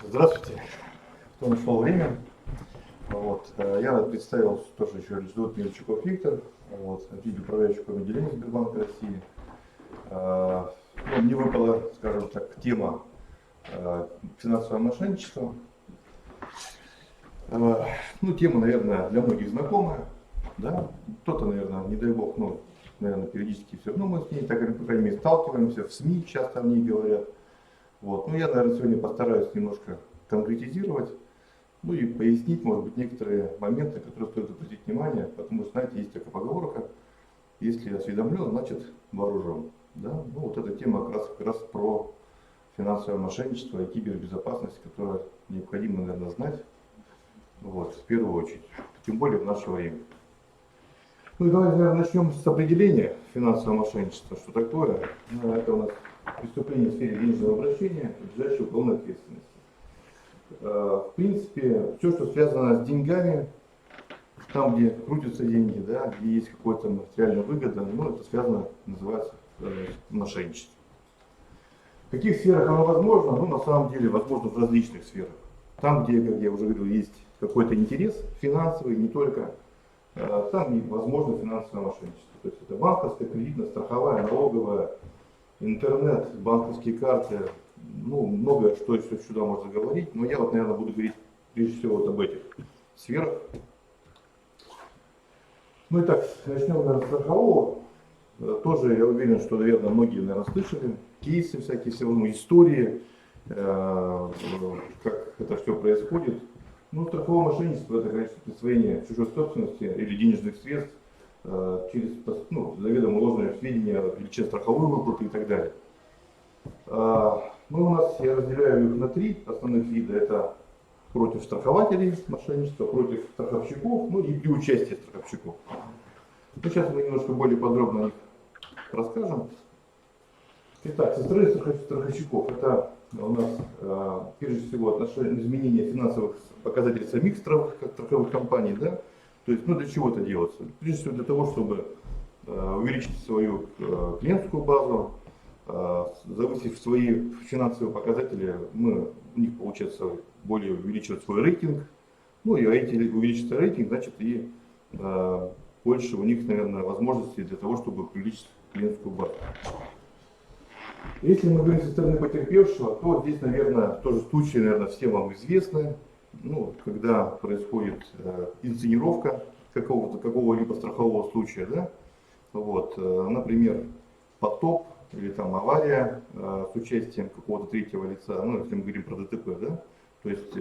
Здравствуйте. Кто нашел время? Вот. Я представил тоже еще зовут меня Чуков Виктор, вот, управляющий по отделению Сбербанка России. Мне выпала, скажем так, тема финансового мошенничества. Тема, наверное, для многих знакомая. Да? Кто-то, наверное, не дай бог, наверное, периодически все равно мы с ней, так, по крайней мере, сталкиваемся, в СМИ часто о ней говорят. Вот. Я, наверное, сегодня постараюсь немножко конкретизировать, и пояснить, может быть, некоторые моменты, которые стоит обратить внимание, потому что, знаете, есть такая поговорка: если осведомлен, значит вооружен. Да? Эта тема как раз про финансовое мошенничество и кибербезопасность, которую необходимо, наверное, знать, в первую очередь, тем более в наше время. Давайте, наверное, начнем с определения финансового мошенничества. Что такое? Это у нас преступление в сфере денежного обращения, подлежащее уголовной ответственности. В принципе, все, что связано с деньгами, там, где крутятся деньги, да, где есть какая-то материальная выгода, это связано, называется мошенничеством. В каких сферах оно возможно? На самом деле, возможно в различных сферах. Там, где, как я уже говорил, есть какой-то интерес финансовый, не только, там и возможно финансовое мошенничество. То есть это банковская, кредитная, страховая, налоговая, интернет, банковские карты, многое что еще сюда можно говорить, но я наверное, буду говорить прежде всего об этих сферах. Итак, начнем, наверное, с страхового. Тоже я уверен, что, наверное, многие, наверное, слышали кейсы всякие, истории, как это все происходит. Страховое мошенничество — это, конечно, присвоение чужой собственности или денежных средств через заведомо ложные сведения о величине страховой выплаты и так далее. У нас я разделяю их на три основных вида. Это против страхователей мошенничества, против страховщиков, и при участии страховщиков. Сейчас мы немножко более подробно о них расскажем. Итак, со стороны страховщиков это у нас прежде всего изменение финансовых показателей самих страховых компаний. Да? То есть, для чего это делается? Прежде всего для того, чтобы увеличить свою клиентскую базу, завысив свои финансовые показатели, у них получается более увеличивать свой рейтинг. Если увеличится рейтинг, значит и больше у них, наверное, возможностей для того, чтобы увеличить клиентскую базу. Если мы говорим со стороны потерпевшего, то здесь, наверное, тоже случаи, наверное, всем вам известны. Когда происходит инсценировка какого-либо страхового случая, да? Например, потоп или авария с участием какого-то третьего лица, если мы говорим про ДТП, да? То есть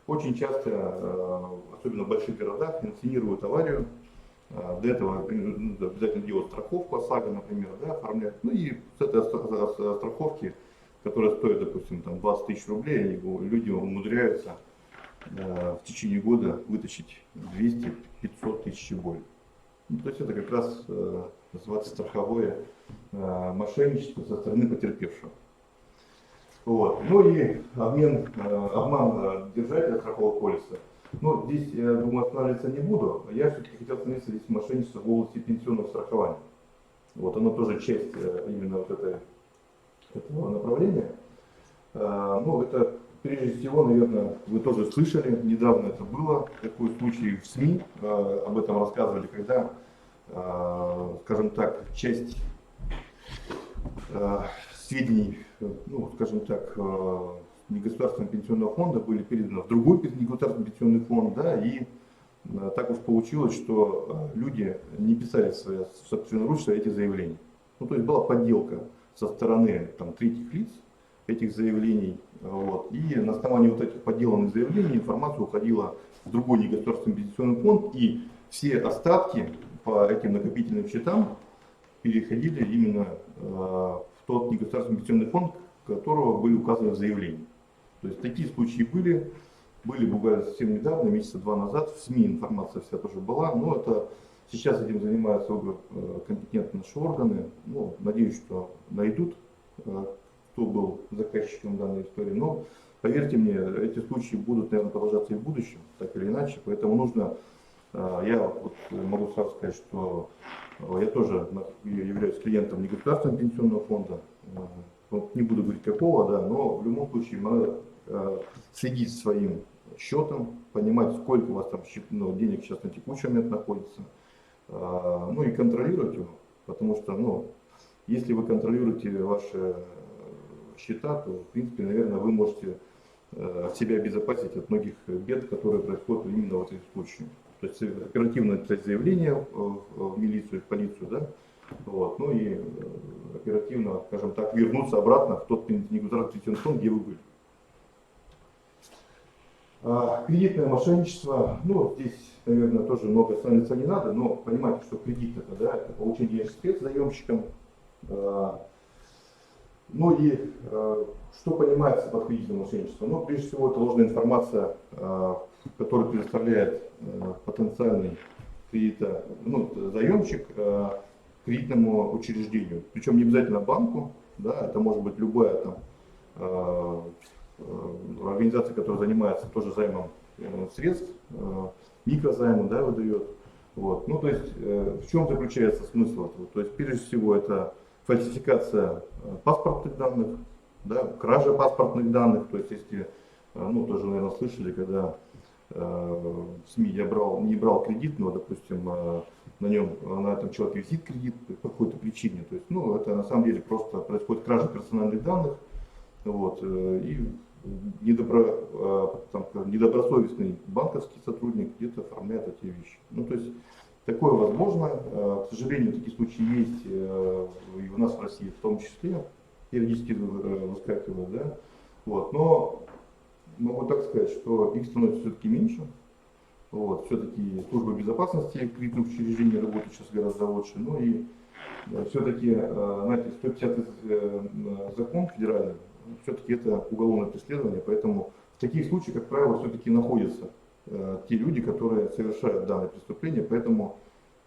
очень часто, особенно в больших городах, инсценируют аварию. Для этого обязательно делают страховку ОСАГО, например, да, оформляют. И с этой страховки, которая стоит, допустим, 20 тысяч рублей, люди умудряются в течение года вытащить 200-500 тысяч и более. То есть это как раз называется страховое мошенничество со стороны потерпевшего. И обман держателя страхового полиса. Здесь, я думаю, останавливаться не буду. Я все-таки хотел остановиться здесь мошенничество в области пенсионного страхования. Оно тоже часть именно этого направления. Это прежде всего, наверное, вы тоже слышали, недавно это было, такой случай в СМИ, об этом рассказывали, когда, скажем так, часть сведений, негосударственного пенсионного фонда были переданы в другой негосударственный пенсионный фонд, да, и так уж получилось, что люди не писали собственноручно эти заявления. То есть была подделка со стороны третьих лиц этих заявлений, и на основании этих подделанных заявлений информация уходила в другой негосударственный пенсионный фонд, и все остатки по этим накопительным счетам переходили именно в тот негосударственный пенсионный фонд, которого были указаны в заявлении. То есть такие случаи были буквально совсем недавно, месяца 2 назад, в СМИ информация вся тоже была, но это сейчас этим занимаются компетентные наши органы. Надеюсь, что найдут, кто был заказчиком данной истории. Но поверьте мне, эти случаи будут, наверное, продолжаться и в будущем, так или иначе, поэтому нужно, я могу сразу сказать, что я тоже являюсь клиентом негосударственного пенсионного фонда. Не буду говорить какого, да, но в любом случае надо следить своим счетом, понимать, сколько у вас там денег сейчас на текущий момент находится, ну и контролировать его, потому что, ну, если вы контролируете ваши счета, то, в принципе, наверное, вы можете себя обезопасить от многих бед, которые происходят именно в этом случае. То есть оперативно написать заявление в милицию, в полицию, да, вот, ну и оперативно, скажем так, вернуться обратно в тот негосударственный фонд, где вы были. Кредитное мошенничество, ну, здесь, наверное, тоже много становиться не надо, но понимаете, что кредит это, да, это получение денежных средств заемщикам. Ну и что понимается под кредитным мошенничеством? Ну, прежде всего, это ложная информация, которую предоставляет потенциальный заемщик кредитному учреждению. Причем не обязательно банку, да, это может быть любая там организация, которая занимается тоже займом средств, микрозаймы, да, выдает. Вот. Ну, то есть, в чем заключается смысл этого? То есть, прежде всего, это фальсификация паспортных данных, да, кража паспортных данных. То есть, если, ну, тоже, наверное, слышали, когда в СМИ не брал кредит, но, допустим, на этом человеке висит кредит по какой-то причине. То есть, ну, это на самом деле просто происходит кража персональных данных. Вот, и недобросовестный банковский сотрудник где-то оформляет эти вещи. Ну, то есть такое возможно. К сожалению, такие случаи есть и у нас в России в том числе, периодически выскакивают, да. Вот, но могу так сказать, что их становится все-таки меньше. Вот, все-таки служба безопасности кредитных учреждений работает сейчас гораздо лучше. Ну и все-таки, знаете, 150 закон федеральный, все-таки это уголовное преследование, поэтому в таких случаях, как правило, все-таки находятся те люди, которые совершают данное преступление, поэтому,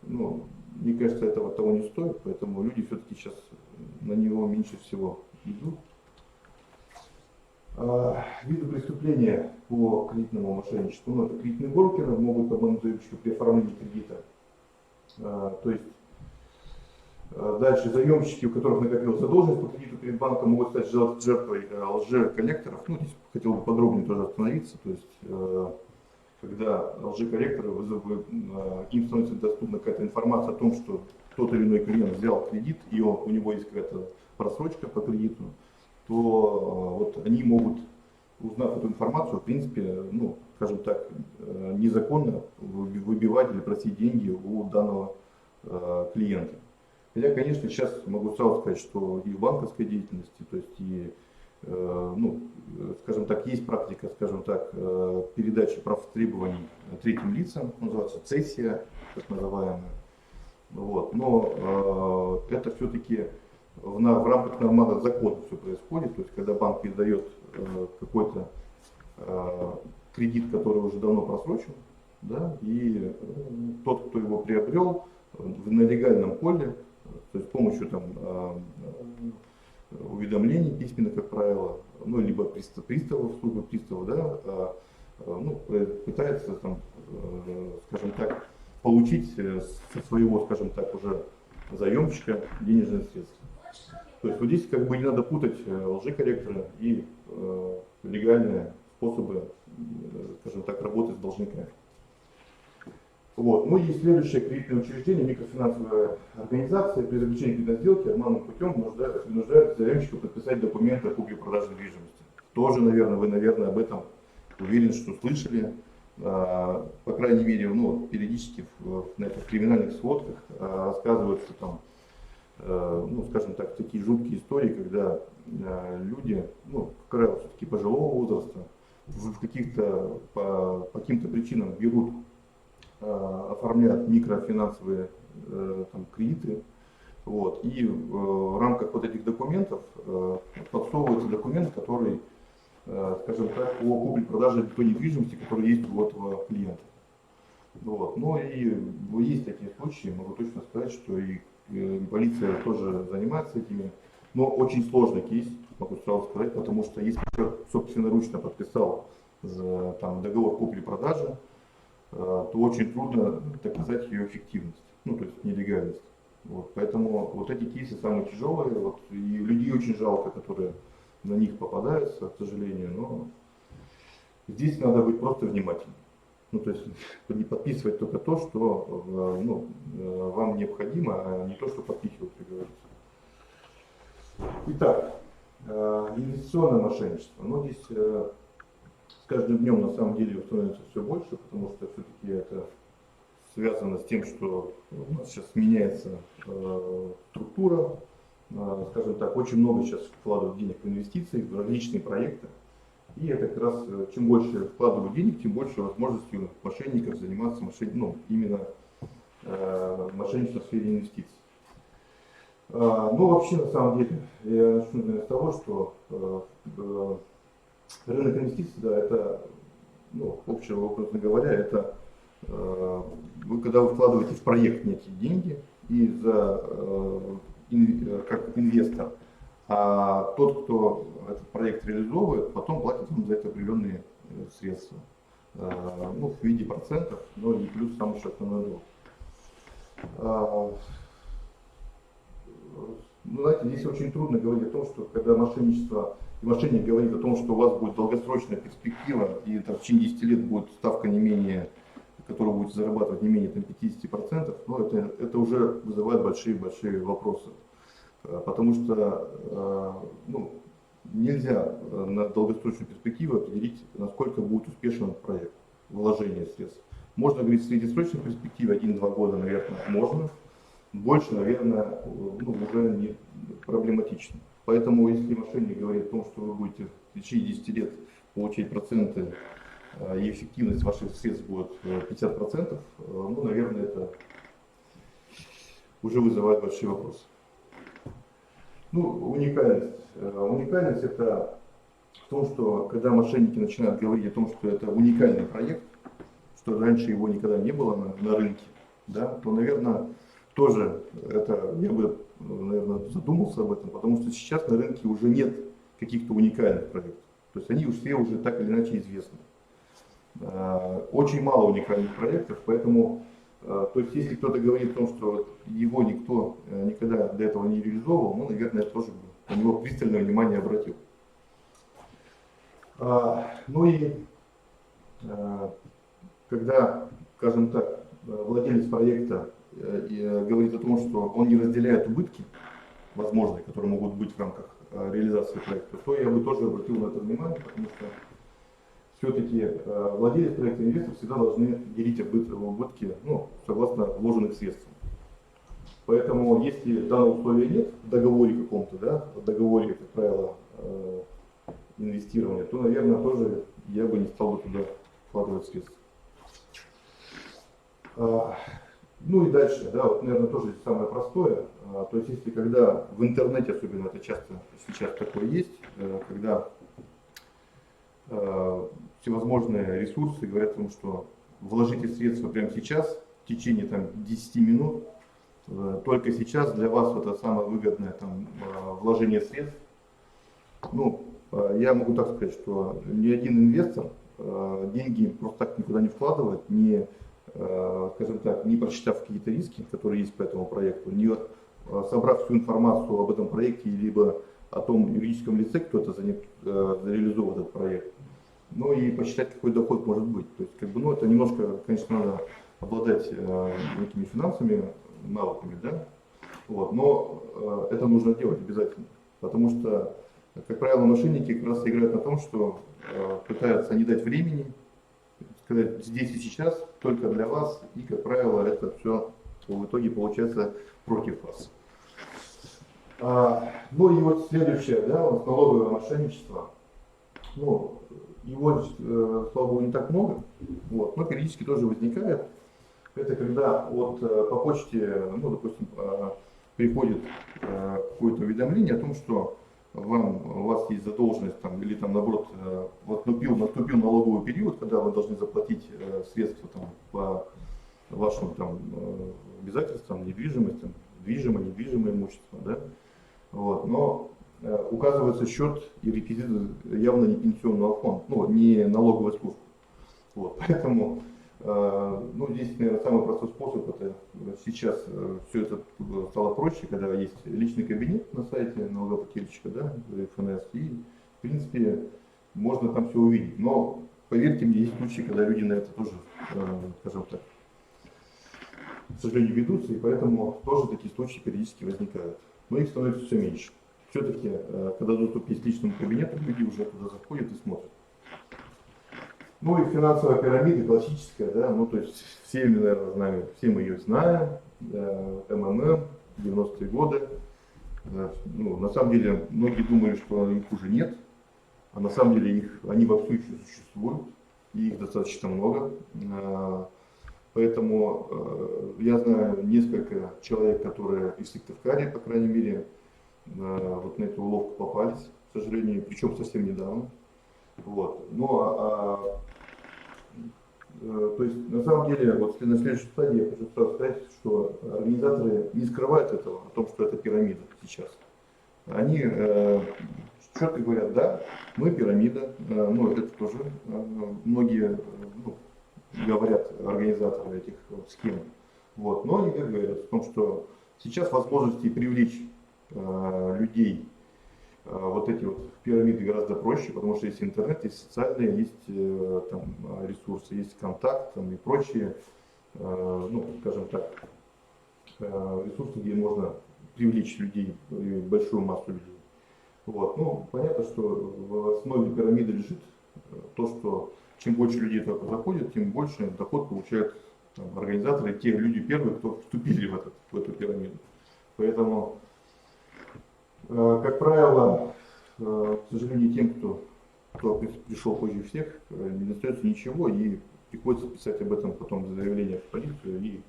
ну, мне кажется, этого того не стоит, поэтому люди все-таки сейчас на него меньше всего идут. Виды преступления по кредитному мошенничеству, ну, это кредитные брокеры могут обмануть заемщика при оформлении кредита, то есть дальше заемщики, у которых накопилась задолженность по кредиту перед банком, могут стать жертвой лжеколлекторов. Ну, здесь хотел бы подробнее тоже остановиться. То есть, когда лжеколлекторы, им становится доступна какая-то информация о том, что тот или иной клиент взял кредит, и у него есть какая-то просрочка по кредиту, то вот они могут, узнав эту информацию, в принципе, ну, скажем так, незаконно выбивать или просить деньги у данного клиента. Я, конечно, сейчас могу сразу сказать, что и в банковской деятельности, то есть и, ну, скажем так, есть практика, скажем так, передачи прав требований третьим лицам, называется цессия, так называемая. Вот. Но это все-таки в рамках нормального закона все происходит, то есть когда банк передает какой-то кредит, который уже давно просрочен, да, и тот, кто его приобрел на легальном поле, то есть с помощью там уведомлений письменных, как правило, ну, либо приставов, службы приставов, да, ну, пытается там, скажем так, получить со своего, скажем так, уже заемщика денежные средства. То есть вот здесь как бы не надо путать лжеколлектора и легальные способы, скажем так, работы с должниками. Вот. Ну и следующее кредитное учреждение, микрофинансовая организация при заключении кредитной сделки обманным путем вынуждает заемщика подписать документы о купле-продаже недвижимости. Тоже, наверное, вы, об этом уверен, что слышали. По крайней мере, ну, периодически на этих криминальных сводках рассказываются там, ну, скажем так, такие жуткие истории, когда люди, ну, как правило, все-таки пожилого возраста, по каким-то причинам берут, оформляют микрофинансовые там, кредиты, вот, и в рамках вот этих документов подсовываются документы, которые, скажем так, о купле-продаже той недвижимости, которая есть у этого клиента. Вот. Ну и есть такие случаи, могу точно сказать, что и полиция тоже занимается этими, но очень сложный кейс, могу сразу сказать, потому что если человек собственноручно подписал там, договор купли-продажи, то очень трудно доказать ее эффективность, ну то есть нелегальность. Вот. Поэтому вот эти кейсы самые тяжелые, вот, и людей очень жалко, которые на них попадаются, к сожалению, но Здесь надо быть просто внимательным. Ну, то есть не подписывать только то, что ну, вам необходимо, а не то, что подпихивают, как говорится. Итак, инвестиционное мошенничество. Ну, здесь с каждым днем на самом деле становится все больше, потому что все-таки это связано с тем, что у нас сейчас меняется структура. Скажем так, очень много сейчас вкладывают денег в инвестиции, в различные проекты. И это как раз, чем больше вкладывают денег, тем больше возможностей у мошенников заниматься именно мошенничеством в сфере инвестиций. Ну, вообще, на самом деле, я начну, наверное, с того, что рынок инвестиций, да, это, ну, образно говоря, это когда вы вкладываете в проект некие деньги и как инвестор, а тот, кто этот проект реализовывает, потом платит вам за это определенные средства, ну, в виде процентов, но и плюс сам еще основной долг. Ну, знаете, здесь очень трудно говорить о том, что когда мошенник говорит о том, что у вас будет долгосрочная перспектива, и это в течение 10 лет будет ставка не менее, которую будете зарабатывать не менее 50%, ну, это уже вызывает большие вопросы. Потому что ну, нельзя на долгосрочную перспективу определить, насколько будет успешен проект, вложение средств. Можно говорить в среднесрочной перспективе, 1-2 года, наверное, можно. Больше, наверное, ну, уже не проблематично. Поэтому, если мошенник говорит о том, что вы будете в течение 10 лет получать проценты, и эффективность ваших средств будет 50%, ну, наверное, это уже вызывает большие вопросы. Ну, уникальность. Уникальность это в том, что когда мошенники начинают говорить о том, что это уникальный проект, что раньше его никогда не было на рынке, да, то, наверное, тоже это я бы, наверное, задумался об этом, потому что сейчас на рынке уже нет каких-то уникальных проектов. То есть они все уже так или иначе известны. Очень мало уникальных проектов, поэтому, то есть если кто-то говорит о том, что его никто никогда до этого не реализовывал, ну, наверное, я тоже на него пристальное внимание обратил. Ну и когда, скажем так, владелец проекта говорит о том, что он не разделяет убытки возможные, которые могут быть в рамках реализации проекта, то я бы тоже обратил на это внимание, потому что все-таки владелец проекта и инвестор всегда должны делить убытки, ну, согласно вложенных средств. Поэтому, если данного условия нет в договоре каком-то, да, в договоре, как правило, инвестирования, то, наверное, тоже я бы не стал бы туда вкладывать средства. Ну и дальше, да, вот, наверное, тоже самое простое. То есть, если когда в интернете, особенно это часто сейчас такое есть, когда всевозможные ресурсы говорят о том, что вложите средства прямо сейчас, в течение там 10 минут, только сейчас для вас это самое выгодное там, вложение средств. Ну, я могу так сказать, что ни один инвестор деньги просто так никуда не вкладывает, не, скажем так, не просчитав какие-то риски, которые есть по этому проекту, не собрав всю информацию об этом проекте, либо о том юридическом лице, кто это реализовал этот проект, ну и посчитать, какой доход может быть. То есть, как бы, ну, это немножко, конечно, надо обладать некими финансовыми навыками, да, вот, но это нужно делать обязательно, потому что, как правило, мошенники как раз играют на том, что пытаются не дать времени, сказать здесь и сейчас, только для вас, и, как правило, это все в итоге получается против вас. Ну и вот следующее, да, у нас налоговое мошенничество. Ну, его, слава богу, не так много, вот, но периодически тоже возникает. Это когда вот по почте, ну, допустим, приходит какое-то уведомление о том, что у вас есть задолженность там, или там наоборот вот наступил налоговый период, когда вы должны заплатить средства там, по вашим там, обязательствам, недвижимость, там, движимое, недвижимое имущество, да? Вот, но указывается счет и реквизиты явно не пенсионного фонда, ну, не налоговой службы. Вот, поэтому ну, здесь, наверное, самый простой способ, это сейчас все это стало проще, когда есть личный кабинет на сайте налогоплательщика, да, ФНС, и, в принципе, можно там все увидеть. Но поверьте мне, есть случаи, когда люди на это тоже, скажем так, к сожалению, ведутся, и поэтому тоже такие случаи периодически возникают. Но их становится все меньше. Все-таки, когда доступ есть к личному кабинету, люди уже туда заходят и смотрят. Ну и финансовая пирамида классическая, да, ну то есть все, наверное, знаем, все мы ее знаем, МММ, 90-е годы. Ну, на самом деле, многие думали, что их уже нет, а на самом деле они вовсю еще существуют, и их достаточно много. Поэтому я знаю несколько человек, которые из Сыктывкара, по крайней мере, вот на эту уловку попались, к сожалению, причем совсем недавно. Вот. Ну, то есть, на самом деле, вот на следующей стадии я хочу сразу сказать, что организаторы не скрывают этого, о том, что это пирамида сейчас. Они четко говорят, да, мы пирамида, ну, это тоже многие говорят организаторы этих схем. Вот. Но они говорят о том, что сейчас возможности привлечь людей вот эти вот пирамиды гораздо проще, потому что есть интернет, есть социальные, есть там ресурсы, есть контакт там, и прочие, ну, скажем так, ресурсы, где можно привлечь людей, большую массу людей. Вот. Ну, понятно, что в основе пирамиды лежит то, что чем больше людей только заходит, тем больше доход получают там, организаторы, те люди первые, кто вступили в эту пирамиду. Поэтому, как правило, к сожалению, тем, кто пришел позже всех, не достается ничего, и приходится писать об этом потом заявление в полицию и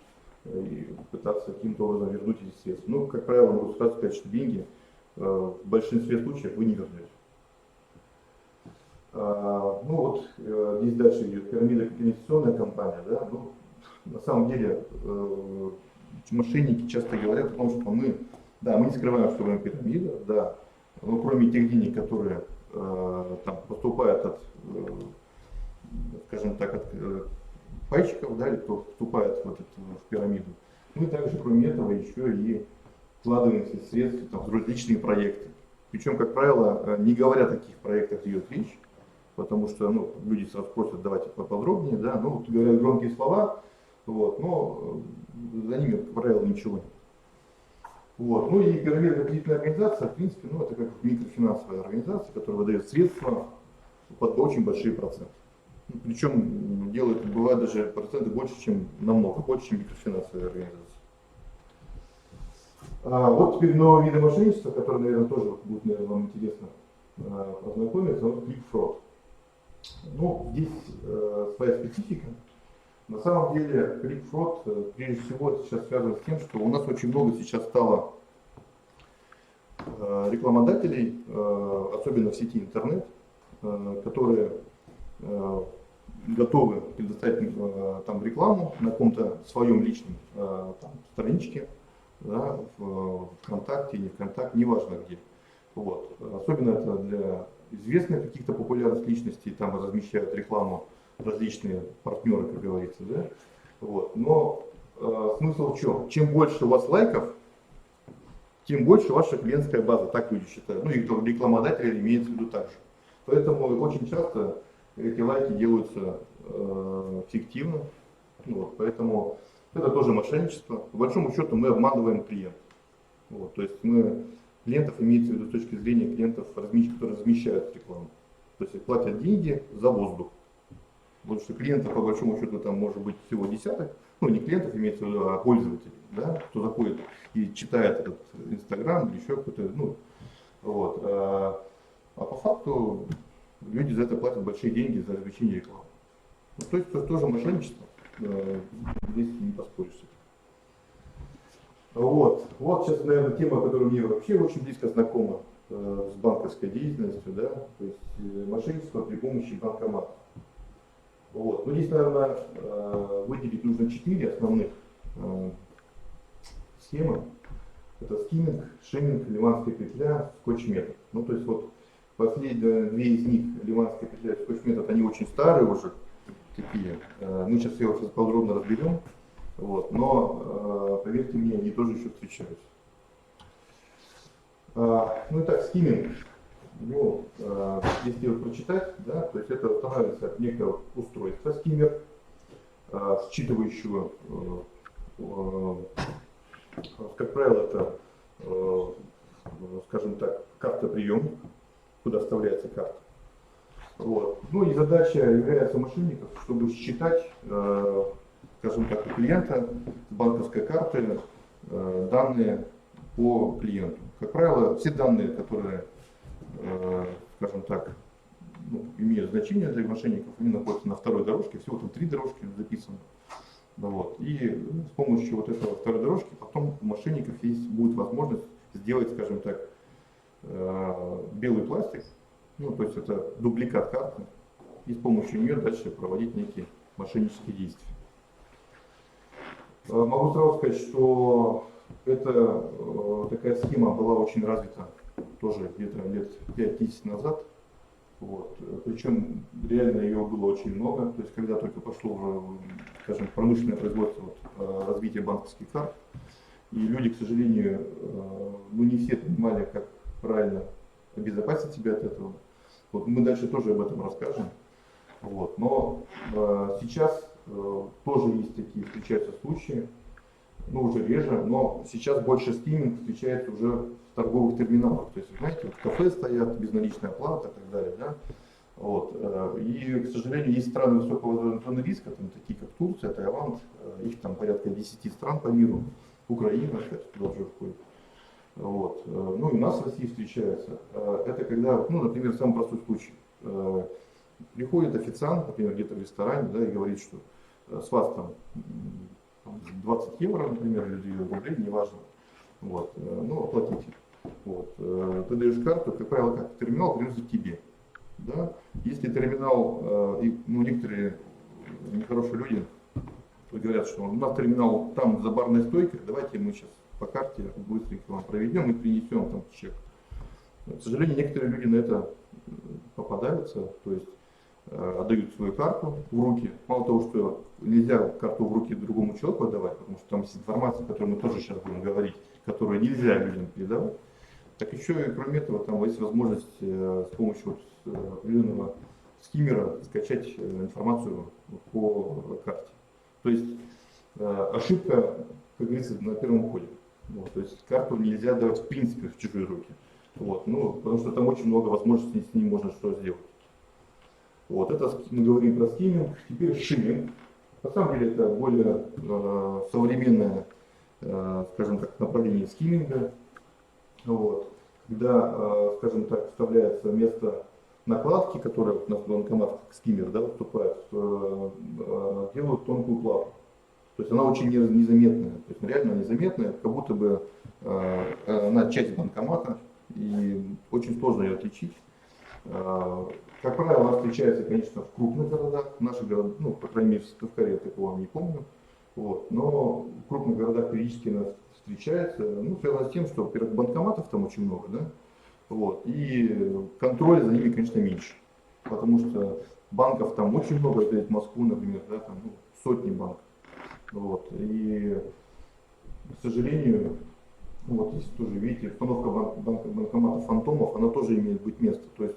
пытаться каким-то образом вернуть эти средства. Ну, как правило, могу сразу сказать, что деньги в большинстве случаев вы не вернете. Ну вот, здесь дальше идет пирамида как инвестиционная компания, да, ну, на самом деле мошенники часто говорят о том, что мы не скрываем, что мы пирамида, да, но кроме тех денег, которые там поступают от, скажем так, от пайщиков, да, или кто вступает в пирамиду, мы также, кроме этого, еще и вкладываем эти средства там, в различные проекты. Причем, как правило, не говоря о таких проектах идет речь, потому что люди сразу просят, давайте поподробнее, да, вот говорят громкие слова, вот, но за ними, как правило, ничего нет. Вот. Ну и пирамидная кредитная организация, в принципе, это как микрофинансовая организация, которая выдает средства под очень большие проценты. Причем делают, бывает даже проценты больше, чем намного больше, чем микрофинансовая организация. Вот теперь новые виды мошенничества, которые, наверное, тоже будет, наверное, вам интересно ознакомиться, ClickFraud. Ну, здесь своя специфика. На самом деле, ClickFraud, прежде всего, сейчас связан с тем, что у нас очень много сейчас стало рекламодателей, особенно в сети интернет, которые готовы предоставить там рекламу на каком-то своем личном там, страничке, да, в ВКонтакте, не ВКонтакте, неважно где. Вот. Особенно это для известных каких-то популярных личностей, там размещают рекламу различные партнеры, как говорится, да. Вот. Но смысл в чем? Чем больше у вас лайков, тем больше ваша клиентская база, так люди считают. Ну и рекламодатели имеется в виду также. Поэтому очень часто эти лайки делаются фиктивно. Вот. Поэтому это тоже мошенничество. По большому счету мы обманываем клиента. Вот. То есть клиентов имеется в виду с точки зрения клиентов, которые размещают рекламу. То есть платят деньги за воздух. Потому что клиентов по большому счету там может быть всего десяток. Ну не клиентов имеется в виду, а пользователей, да, кто заходит и читает этот Инстаграм или еще какой-то, вот. А по факту люди за это платят большие деньги за размещение рекламы. То есть это тоже мошенничество. Здесь не поспоришь. Вот сейчас, наверное, тема, которая мне вообще очень близко знакома с банковской деятельностью, да, то есть мошенничество при помощи банкомата. Вот. Ну, здесь, наверное, выделить нужно 4 основных схемы. Это скимминг, шимминг, ливанская петля, скотч-метод. Ну, то есть вот последние 2 из них, ливанская петля и скотч-метод, они очень старые уже, такие. Мы сейчас его подробно разберем. Вот. Но, поверьте мне, они тоже еще встречаются. Ну и так, скимминг. Ну, если его прочитать, да, то есть это устанавливается некое устройство, скиммер, считывающего, как правило, это, скажем так, картоприемник, куда вставляется карта. Вот. Ну и задача является мошенников, чтобы считать, скажем так, у клиента с банковской карты данные по клиенту. Как правило, все данные, которые, скажем так, ну, имеют значение для мошенников, они находятся на второй дорожке, всего там 3 дорожки записаны. Вот. И с помощью вот этого второй дорожки потом у мошенников есть, будет возможность сделать, скажем так, белый пластик, ну, то есть это дубликат карты, и с помощью нее дальше проводить некие мошеннические действия. Могу сразу сказать, что эта такая схема была очень развита тоже где-то лет 5-10 назад. Вот. Причем реально ее было очень много. То есть когда только пошло, скажем, промышленное производство, развитие банковских карт, и люди, к сожалению, ну, не все понимали, как правильно обезопасить себя от этого. Вот мы дальше тоже об этом расскажем. Вот. Но сейчас тоже есть такие, встречаются случаи, ну уже реже, но сейчас больше скимминг встречается уже в торговых терминалах. То есть, знаете, вот кафе стоят, безналичная оплата и так далее. Да? Вот. И, к сожалению, есть страны высокого зоны риска, там, такие как Турция, Таиланд, их там порядка 10 стран по миру, Украина, кстати, туда уже входит. Вот. Ну и у нас в России встречается. Это когда, ну, например, самый простой случай. Приходит официант, например, где-то в ресторане, да, и говорит, что с вас там 20 евро, например, или рублей, неважно. Вот. Ну, оплатите. Вот. Ты даешь карту, как правило, как терминал приносит тебе. Да? Если терминал, ну, некоторые нехорошие люди говорят, что у нас терминал там за барной стойкой, давайте мы сейчас по карте быстренько вам проведем и принесем там чек. К сожалению, некоторые люди на это попадаются, то есть отдают свою карту в руки. Мало того, что нельзя карту в руки другому человеку отдавать, потому что там есть информация, о которой мы тоже сейчас будем говорить, которую нельзя людям передавать. Так еще и кроме этого там есть возможность с помощью определенного скиммера скачать информацию по карте. То есть ошибка, как говорится, на первом ходе. Вот, то есть карту нельзя давать в принципе в чужие руки. Вот, ну, потому что там очень много возможностей с ним можно что сделать. Вот, это мы говорим про скимминг. Теперь шимминг. На самом деле это более современное, скажем так, направление скимминга. Вот. Когда, скажем так, вставляется вместо накладки, которая у нас в банкомат скиммер, да, выступает, делают тонкую плату. То есть она очень незаметная, то есть реально незаметная, как будто бы она часть банкомата, и очень сложно ее отличить. Как правило, она встречается, конечно, в крупных городах, наши города, ну, по крайней мере, в Сыктывкаре я такого не помню, вот. Но в крупных городах периодически она встречается, ну, связано с тем, что, во-первых, банкоматов там очень много, да, вот, и контроль за ними, конечно, меньше, потому что банков там очень много, это в Москву, например, да, там, ну, сотни банков. Вот. И, к сожалению, ну вот здесь тоже видите, установка банкомата фантомов, она тоже имеет быть место. То есть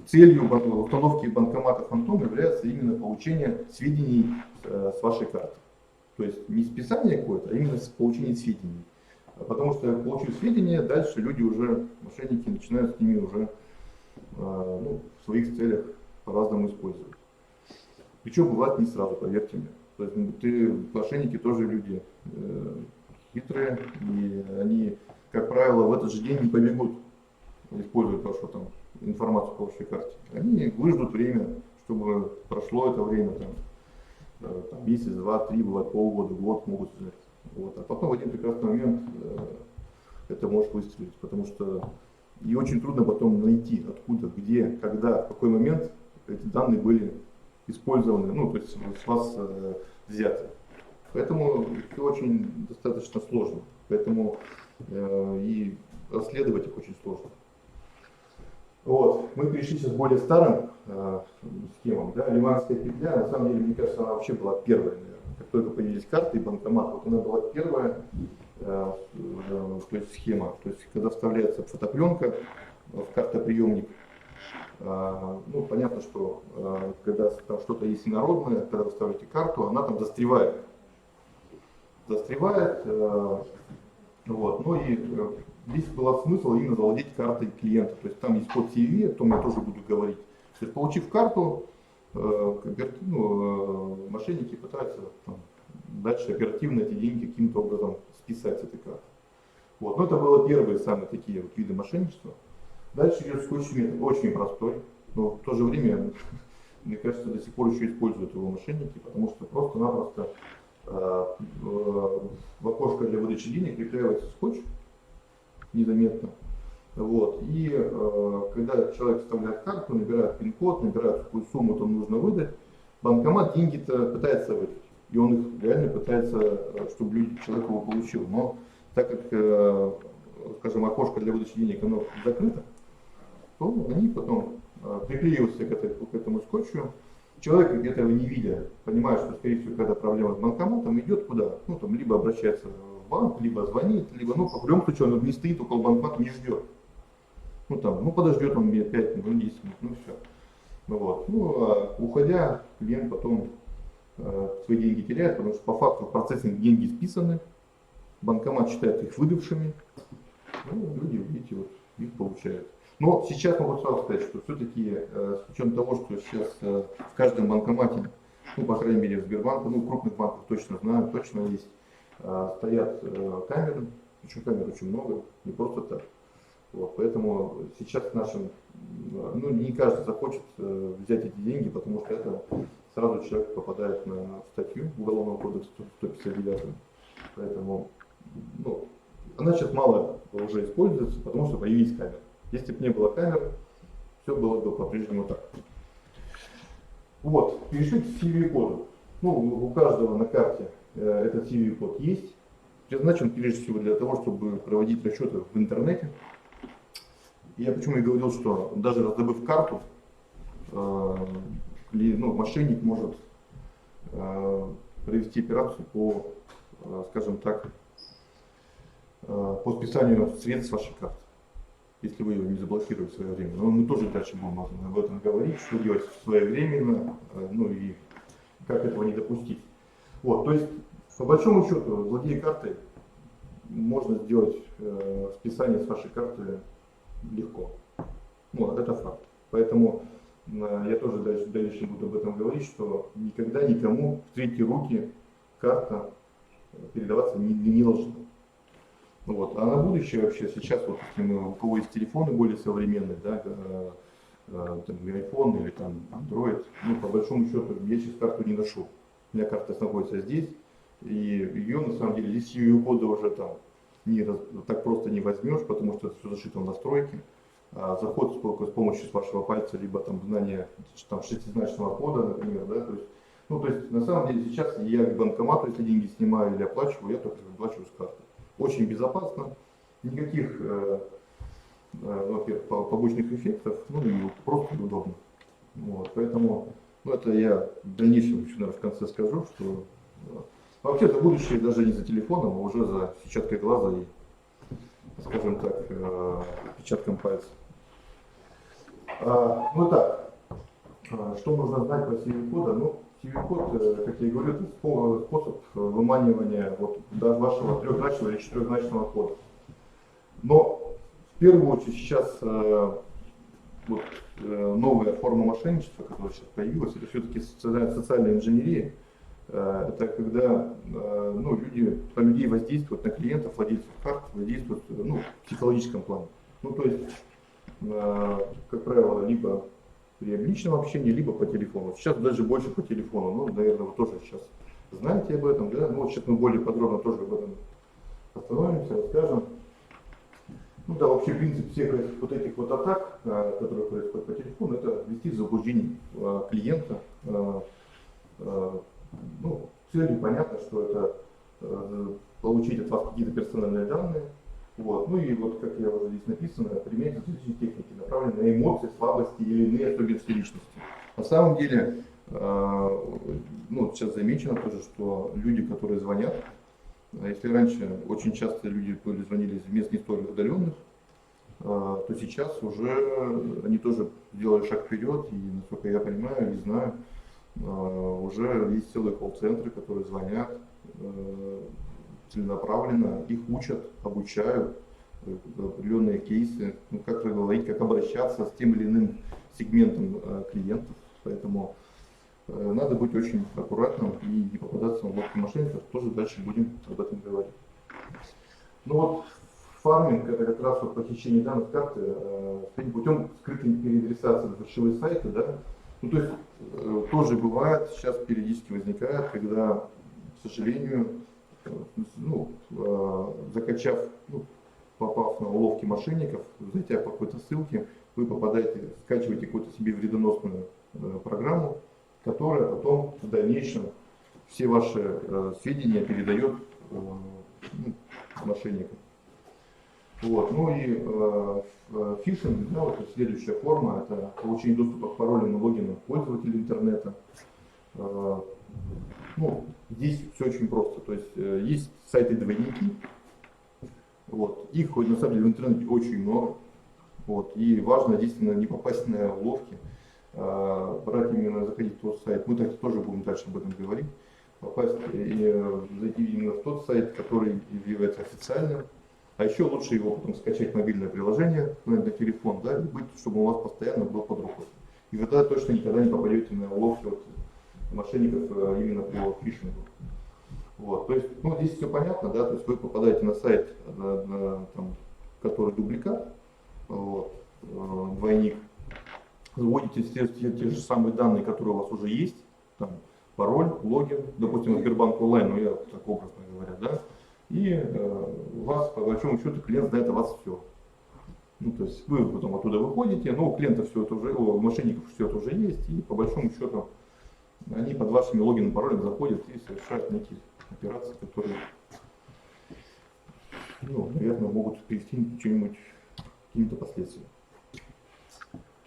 целью установки банкомата фантом является именно получение сведений с вашей карты. То есть не списание какое-то, а именно получение сведений. Потому что получив сведения, дальше люди уже, мошенники, начинают с ними уже ну, в своих целях по-разному использовать. Причем бывает не сразу, поверьте мне. То есть мошенники тоже люди хитрые, и они, как правило, в этот же день не побегут использовать вашу там информацию по вашей карте. Они выждут время, чтобы прошло это время, там, месяц, два, три, бывает полгода, год могут ждать. Вот. А потом в один прекрасный момент это может выстрелить, потому что и очень трудно потом найти, откуда, где, когда, в какой момент эти данные были использованы, ну, то есть с вас взяты. Поэтому это очень достаточно сложно. Поэтому и расследовать их очень сложно. Вот. Мы перешли сейчас к более старым схемам. Да? Ливанская петля, на самом деле, мне кажется, она вообще была первая, наверное. Как только появились карты и банкомат, вот она была первая то есть схема. То есть когда вставляется фотопленка в картоприемник, Ну, понятно, что когда там что-то есть инородное, когда вы ставите карту, она там застревает. Вот. Ну и здесь был смысл именно завладеть картой клиента. То есть там есть код CVV, о том я тоже буду говорить. То есть получив карту, мошенники пытаются там, дальше оперативно эти деньги каким-то образом списать с этой карты. Вот. Но это было первые самые такие вот виды мошенничества. Дальше идет скотчный метод, очень простой, но в то же время, мне кажется, до сих пор еще используют его мошенники, потому что просто-напросто в окошко для выдачи денег приклеивается скотч незаметно. Вот. И когда человек вставляет карту, набирает пин-код, набирает, какую сумму там нужно выдать, банкомат деньги-то пытается выдать. И он их реально пытается, чтобы человек его получил. Но так как, скажем, окошко для выдачи денег оно закрыто, то они потом приклеиваются к этому скотчу. Человек, этого не видя, понимает, что, скорее всего, когда проблема с банкоматом, идет куда? Ну, там, либо обращается в банк, либо звонит, либо, ну, по любому случаю, он не стоит около банкомата, не ждет. Ну, там, ну, подождет он мне 5 минут, 10 минут, ну, все. Ну, вот. Ну, а уходя, клиент потом свои деньги теряет, потому что по факту в процессинг деньги списаны, банкомат считает их выдавшими, ну, люди, видите, вот, их получают. Но сейчас могу сразу сказать, что все-таки с учетом того, что сейчас в каждом банкомате, ну, по крайней мере, в Сбербанке, ну, в крупных банках точно знаю, точно есть, стоят камеры, причем камер очень много, не просто так. Вот, поэтому сейчас нашим, ну, не каждый захочет взять эти деньги, потому что это сразу человек попадает на статью Уголовного кодекса 159. Поэтому, ну, она сейчас мало уже используется, потому что появились камеры. Если бы не было камер, все было бы по-прежнему так. Вот, перешли к CVV-коду. Ну, у каждого на карте этот CVV-код есть. Предназначен прежде всего для того, чтобы проводить расчеты в интернете. Я почему и говорил, что даже раздобыв карту, мошенник может провести операцию по, скажем так, по списанию средств с вашей карты, если вы ее не заблокируете в свое время. Но мы тоже дальше будем об этом говорить, что делать своевременно, ну и как этого не допустить. Вот, то есть, по большому счету, владея картой, можно сделать списание с вашей карты легко. Ну, это факт. Поэтому я тоже дальше буду об этом говорить, что никогда никому в третьи руки карта передаваться не должна. Вот. А на будущее вообще сейчас, вот, если у кого есть телефоны более современные, да, там, iPhone или там Android, ну, по большому счету я сейчас карту не ношу. У меня карта находится здесь, и ее на самом деле здесь ее кода уже там так просто не возьмешь, потому что это все зашито в настройки. Заход с помощью вашего пальца, либо там знание там, шестизначного кода, например, да, то есть на самом деле сейчас я к банкомату, если деньги снимаю или оплачиваю, я только оплачиваю с карты. Очень безопасно, никаких во-первых, побочных эффектов, ну и просто удобно. Вот, поэтому, ну, это я в дальнейшем еще, наверное, в конце скажу, что вообще-то будущее даже не за телефоном, а уже за сетчаткой глаза и, скажем так, отпечатком пальца. Ну так, что нужно знать про CVV-кода? Ну, CVV-код, как я и говорю, это способ выманивания вот, вашего трехзначного или четырехзначного кода. Но в первую очередь сейчас вот, новая форма мошенничества, которая сейчас появилась, это все-таки социальная инженерия. Это когда люди, на людей воздействуют, на клиентов, владельцев карт, воздействуют в психологическом плане. Ну, то есть, как правило, либо при личном общении, либо по телефону. Сейчас даже больше по телефону. Ну, наверное, вы тоже сейчас знаете об этом, да? Ну, вот сейчас мы более подробно тоже об этом остановимся, расскажем. Ну да, вообще принцип всех вот этих вот атак, которые происходят по телефону, это ввести в заблуждение клиента. Ну, целью понятно, что это получить от вас какие-то персональные данные. Вот. Ну и вот, как я уже здесь написано, применять различные техники, направленные на эмоции, слабости или иные особенности личности. На самом деле, сейчас замечено тоже, что люди, которые звонят, если раньше очень часто люди звонили из мест не столь удаленных, то сейчас уже они тоже сделали шаг вперед, и, насколько я понимаю и знаю, уже есть целые колл-центры, которые звонят целенаправленно, их учат, обучают, определенные кейсы, ну, как говорить, как обращаться с тем или иным сегментом клиентов. Поэтому надо быть очень аккуратным и не попадаться в ловки мошенников, тоже дальше будем об этом говорить. Ну вот, фарминг — это как раз вот похищение данных карты путем скрытой переадресации на фальшивые сайты, да. Ну, то есть тоже бывает, сейчас периодически возникает, когда, к сожалению, закачав, попав на уловки мошенников, зайдя по какой-то ссылке, вы попадаете, скачиваете какую-то себе вредоносную программу, которая потом в дальнейшем все ваши сведения передает мошенникам. Вот. Ну и фишинг, да, вот следующая форма — это получение доступа к паролям и логинам пользователя интернета. Ну, здесь все очень просто. То есть есть сайты-двойники. Вот. Их на самом деле в интернете очень много. Вот. И важно действительно не попасть на уловки, брать именно, заходить в тот сайт. Мы так тоже будем дальше об этом говорить. Попасть и зайти именно в тот сайт, который является официальным. А еще лучше его потом скачать в мобильное приложение на телефон, да, и быть, чтобы у вас постоянно был под рукой. И вы тогда точно никогда не попадете на уловки от мошенников именно по фишингу. Вот, то есть, ну, здесь все понятно, да, то есть вы попадаете на сайт, там, который дубликат, вот, двойник, вводите те же самые данные, которые у вас уже есть, там, пароль, логин, допустим, в Сбербанк онлайн, ну я так образно говоря, да, и у вас, по большому счету, клиент знает о вас все. Ну, то есть вы потом оттуда выходите, но у клиента все это уже, у мошенников все это уже есть, и по большому счету они под вашими логином, паролем заходят и совершают некие операции, которые, ну, наверное, могут привести к каким-то последствиям.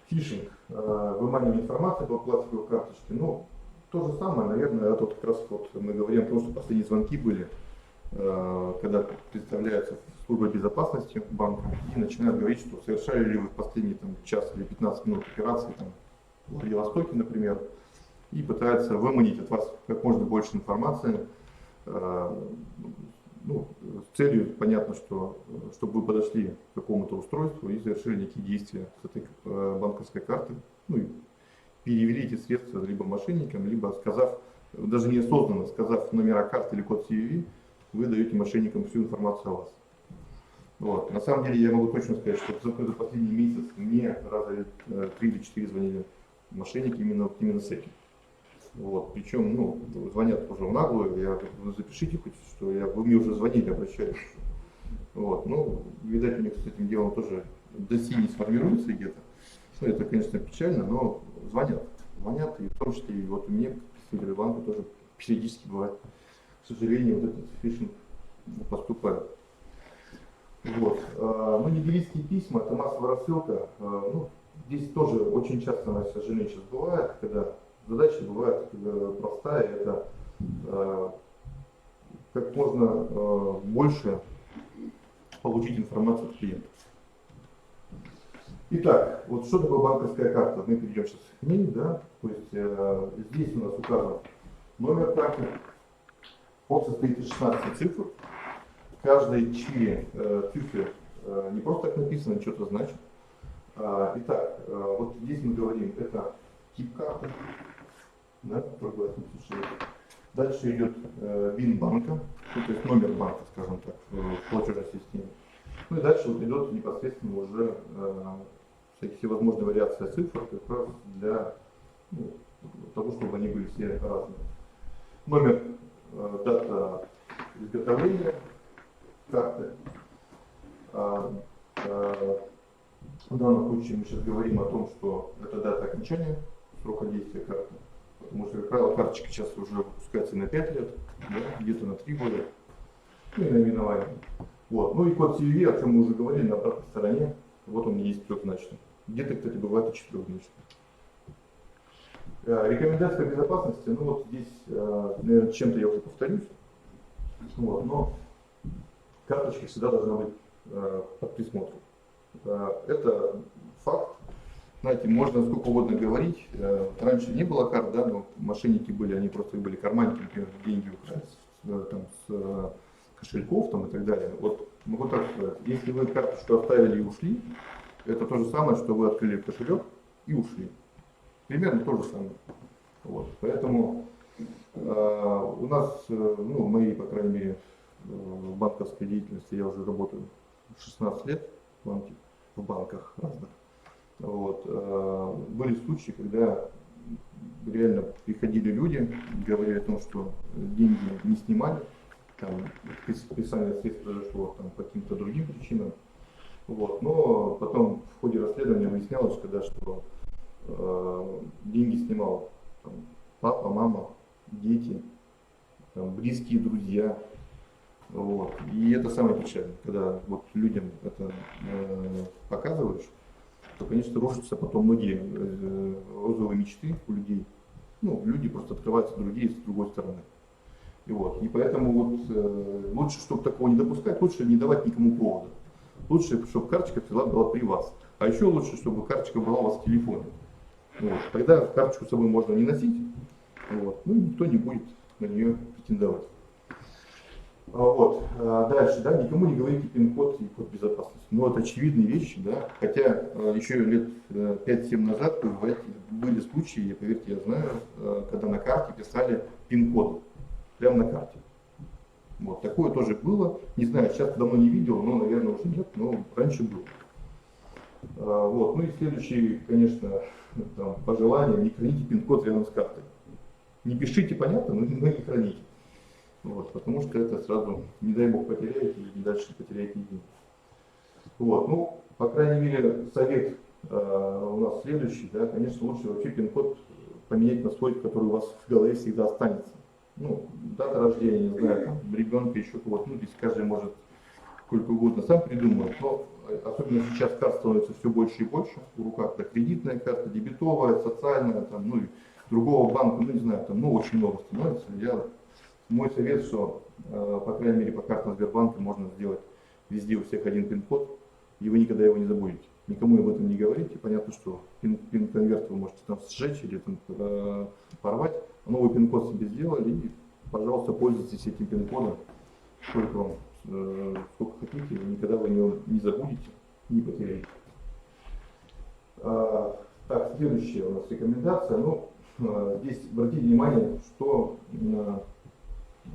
Фишинг, выманивание информации по пластиковой карточке, ну, то же самое, наверное, это вот как раз вот мы говорим о том, что последние звонки были, когда представляется служба безопасности банка и начинают говорить, что совершали ли вы в последний там, час или 15 минут операции там, в Владивостоке, например, и пытаются выманить от вас как можно больше информации, ну, с целью, понятно, что, чтобы вы подошли к какому-то устройству и совершили некие действия с этой банковской карты, ну, и перевели эти средства либо мошенникам, либо сказав, даже неосознанно сказав номера карты или код CVV, вы даете мошенникам всю информацию о вас. Вот. На самом деле я могу точно сказать, что за последний месяц мне раза 3 или 4 звонили мошенники именно с этим. Вот. Причем, ну, звонят уже в наглую, запишите хоть, что вы мне уже звонили, обращались. Вот. Ну, видать, у них с этим делом тоже доси не сформируется где-то. Ну, это, конечно, печально, но звонят, и в том числе и вот у меня, как представителю банка, тоже периодически бывает, к сожалению, вот этот фишинг поступает. Вот. Ну, нигилистские письма, это массовая рассылка. Ну, здесь тоже очень часто, к сожалению, сейчас бывает, когда задача бывает простая, это как можно больше получить информацию от клиента. Итак, вот что такое банковская карта? Мы перейдем сейчас к ней, да? То есть здесь у нас указан номер карты. Он состоит из 16 цифр. Каждые 4 цифры не просто так написано, что-то значит. Итак, вот здесь мы говорим, это тип карты. Да, дальше идет ВИН банка, то есть номер банка, скажем так, в платежной системе. Ну и дальше вот идет непосредственно уже всевозможные вариации цифр, как раз для того, чтобы они были все разные. Номер, дата изготовления карты. В данном случае мы сейчас говорим о том, что это дата окончания срока действия карты. Потому что, как правило, карточка сейчас уже выпускается на 5 лет, да, где-то на 3 года, ну и наименование. Вот. Ну и код CVV, о чем мы уже говорили, на обратной стороне, вот он есть трехзначный. Где-то, кстати, бывает и четырехзначный. Рекомендация по безопасности, ну вот здесь, наверное, чем-то я уже повторюсь, вот, но карточка всегда должна быть под присмотром. Это факт, знаете, можно сколько угодно говорить. Раньше не было карт, да, но мошенники были, они просто были карманники, например, деньги украсть там, с кошельков там, и так далее. Вот могу так сказать, если вы карточку оставили и ушли, это то же самое, что вы открыли кошелек и ушли. Примерно то же самое. Вот. Поэтому у нас, ну, мои, по крайней мере, в банковской деятельности я уже работаю 16 лет в банках разных. Вот. Были случаи, когда реально приходили люди, говорили о том, что деньги не снимали, там списание средств произошло там, по каким-то другим причинам. Вот. Но потом в ходе расследования выяснялось, когда, что деньги снимал там, папа, мама, дети, там, близкие друзья. Вот. И это самое печальное, когда вот людям это показываешь, то, конечно, рушатся потом многие розовые мечты у людей. Ну, люди просто открываются другие с другой стороны. И, вот. И поэтому вот, лучше, чтобы такого не допускать, лучше не давать никому повода. Лучше, чтобы карточка всегда была при вас. А еще лучше, чтобы карточка была у вас в телефоне. Вот. Тогда карточку с собой можно не носить, вот. Ну и никто не будет на нее претендовать. Вот. Дальше, да, никому не говорите пин-код и код безопасности. Ну, это очевидные вещи, да. Хотя еще лет 5-7 назад были случаи, я, поверьте, я знаю, когда на карте писали пин-код. Прямо на карте. Вот. Такое тоже было. Не знаю, сейчас давно не видел, но, наверное, уже нет, но раньше было. Вот. Ну и следующее, конечно, там, пожелание, не храните пин-код рядом с картой. Не пишите, понятно, но не храните. Вот, потому что это сразу, не дай бог, потеряете и дальше потеряете деньги. Вот, ну, по крайней мере, совет у нас следующий, да, конечно, лучше вообще пин-код поменять на свой, который у вас в голове всегда останется. Ну, дата рождения, не знаю, там, ребенка, еще кого-то, ну, здесь каждый может сколько угодно сам придумать, но особенно сейчас карт становится все больше и больше в руках, да, кредитная карта, дебетовая, социальная, там, ну, и другого банка, ну, не знаю, там, ну, очень много становится. Мой совет, что, по крайней мере, по картам Сбербанка можно сделать везде у всех один пин-код, и вы никогда его не забудете. Никому об этом не говорите. Понятно, что пин-конверт вы можете там сжечь или там, порвать. Новый пин-код себе сделали, и, пожалуйста, пользуйтесь этим пин-кодом сколько вам, сколько хотите, никогда вы его не забудете, не потеряете. Так, следующая у нас рекомендация. Ну, здесь обратите внимание, что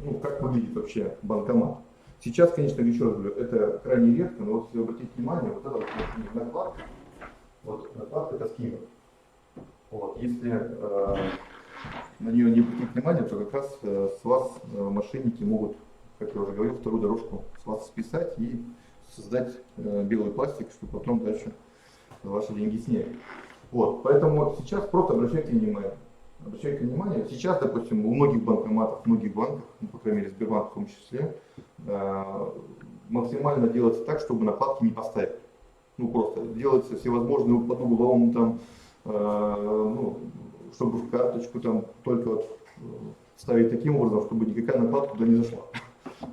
ну, как выглядит вообще банкомат. Сейчас, конечно, еще раз говорю, это крайне редко, но вот если вы обратите внимание, вот это вот накладка, это скиммер. Вот, если на нее не обратить внимание, то как раз с вас мошенники могут, как я уже говорил, вторую дорожку с вас списать и создать белый пластик, чтобы потом дальше ваши деньги сняли. Вот, поэтому сейчас просто обращайте внимание. Обращайте внимание, сейчас, допустим, у многих банкоматов, многих банков, ну, по крайней мере, Сбербанк в том числе, максимально делается так, чтобы накладки не поставить. Ну, просто делается всевозможные под углом, там, ну, чтобы в карточку там только вот ставить таким образом, чтобы никакая накладка туда не зашла.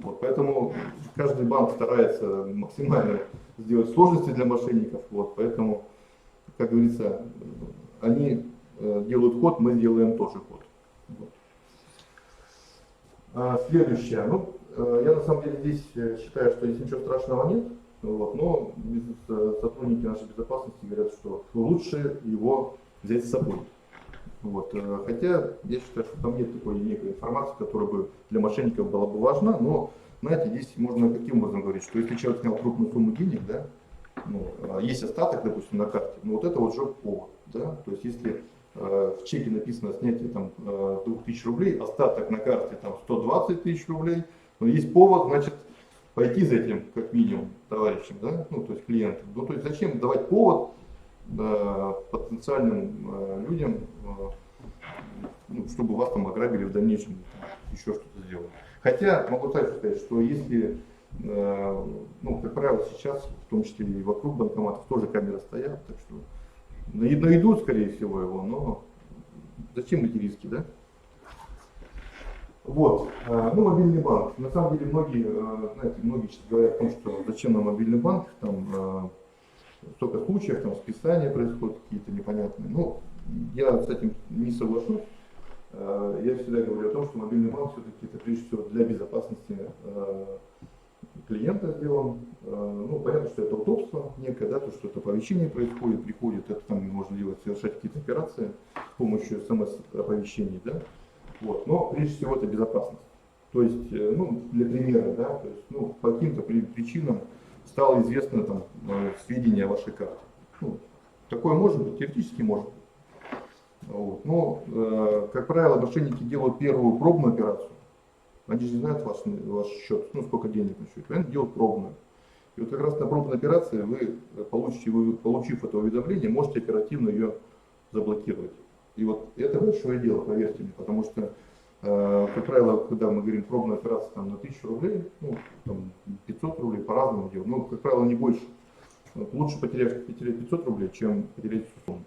Вот, поэтому каждый банк старается максимально сделать сложности для мошенников, вот, поэтому, как говорится, они делают ход, мы делаем тоже ход. Вот. Следующее. Ну, я на самом деле здесь считаю, что здесь ничего страшного нет, вот, но сотрудники нашей безопасности говорят, что лучше его взять с собой. Вот. Хотя я считаю, что там нет такой некой информации, которая бы для мошенников была бы важна, но, знаете, здесь можно каким образом говорить, что если человек снял крупную сумму денег, да, ну, есть остаток, допустим, на карте, ну вот это уже повод. Да? То есть если в чеке написано снятие там 2000 рублей, остаток на карте там 120 тысяч рублей, но есть повод, значит, пойти за этим, как минимум, товарищам, да, ну, то есть клиентам. Ну, то есть зачем давать повод потенциальным людям, ну, чтобы вас там ограбили в дальнейшем, еще что-то сделали. Хотя могу также сказать, что если, ну, как правило, сейчас, в том числе и вокруг банкоматов, тоже камеры стоят, так что найдут, скорее всего, его, но зачем эти риски, да? Вот, ну, мобильный банк. На самом деле многие, знаете, многие сейчас говорят о том, что зачем нам мобильный банк, там, столько случаев, там списания происходят какие-то непонятные. Ну, я с этим не соглашусь. Я всегда говорю о том, что мобильный банк все-таки это прежде всего для безопасности клиента сделан. Ну, понятно, что это удобство некое, да, то, что это оповещение происходит, приходит, это там можно делать, совершать какие-то операции с помощью смс-оповещений, да. Вот. Но прежде всего это безопасность. То есть, ну, для примера, да, то есть, ну, по каким-то причинам стало известно там сведения о вашей карте. Ну, такое может быть, теоретически может быть. Вот. Но, как правило, мошенники делают первую пробную операцию. Они же не знают ваш счет, ну, сколько денег на счете. Они делают пробную. И вот как раз на пробной операции вы, получив это уведомление, можете оперативно ее заблокировать. И вот это большое дело, поверьте мне, потому что, как правило, когда мы говорим пробная операция там, на 1000 рублей, ну, там, 500 рублей, по-разному делаем, но, как правило, не больше. Лучше потерять 500 рублей, чем потерять всю сумму.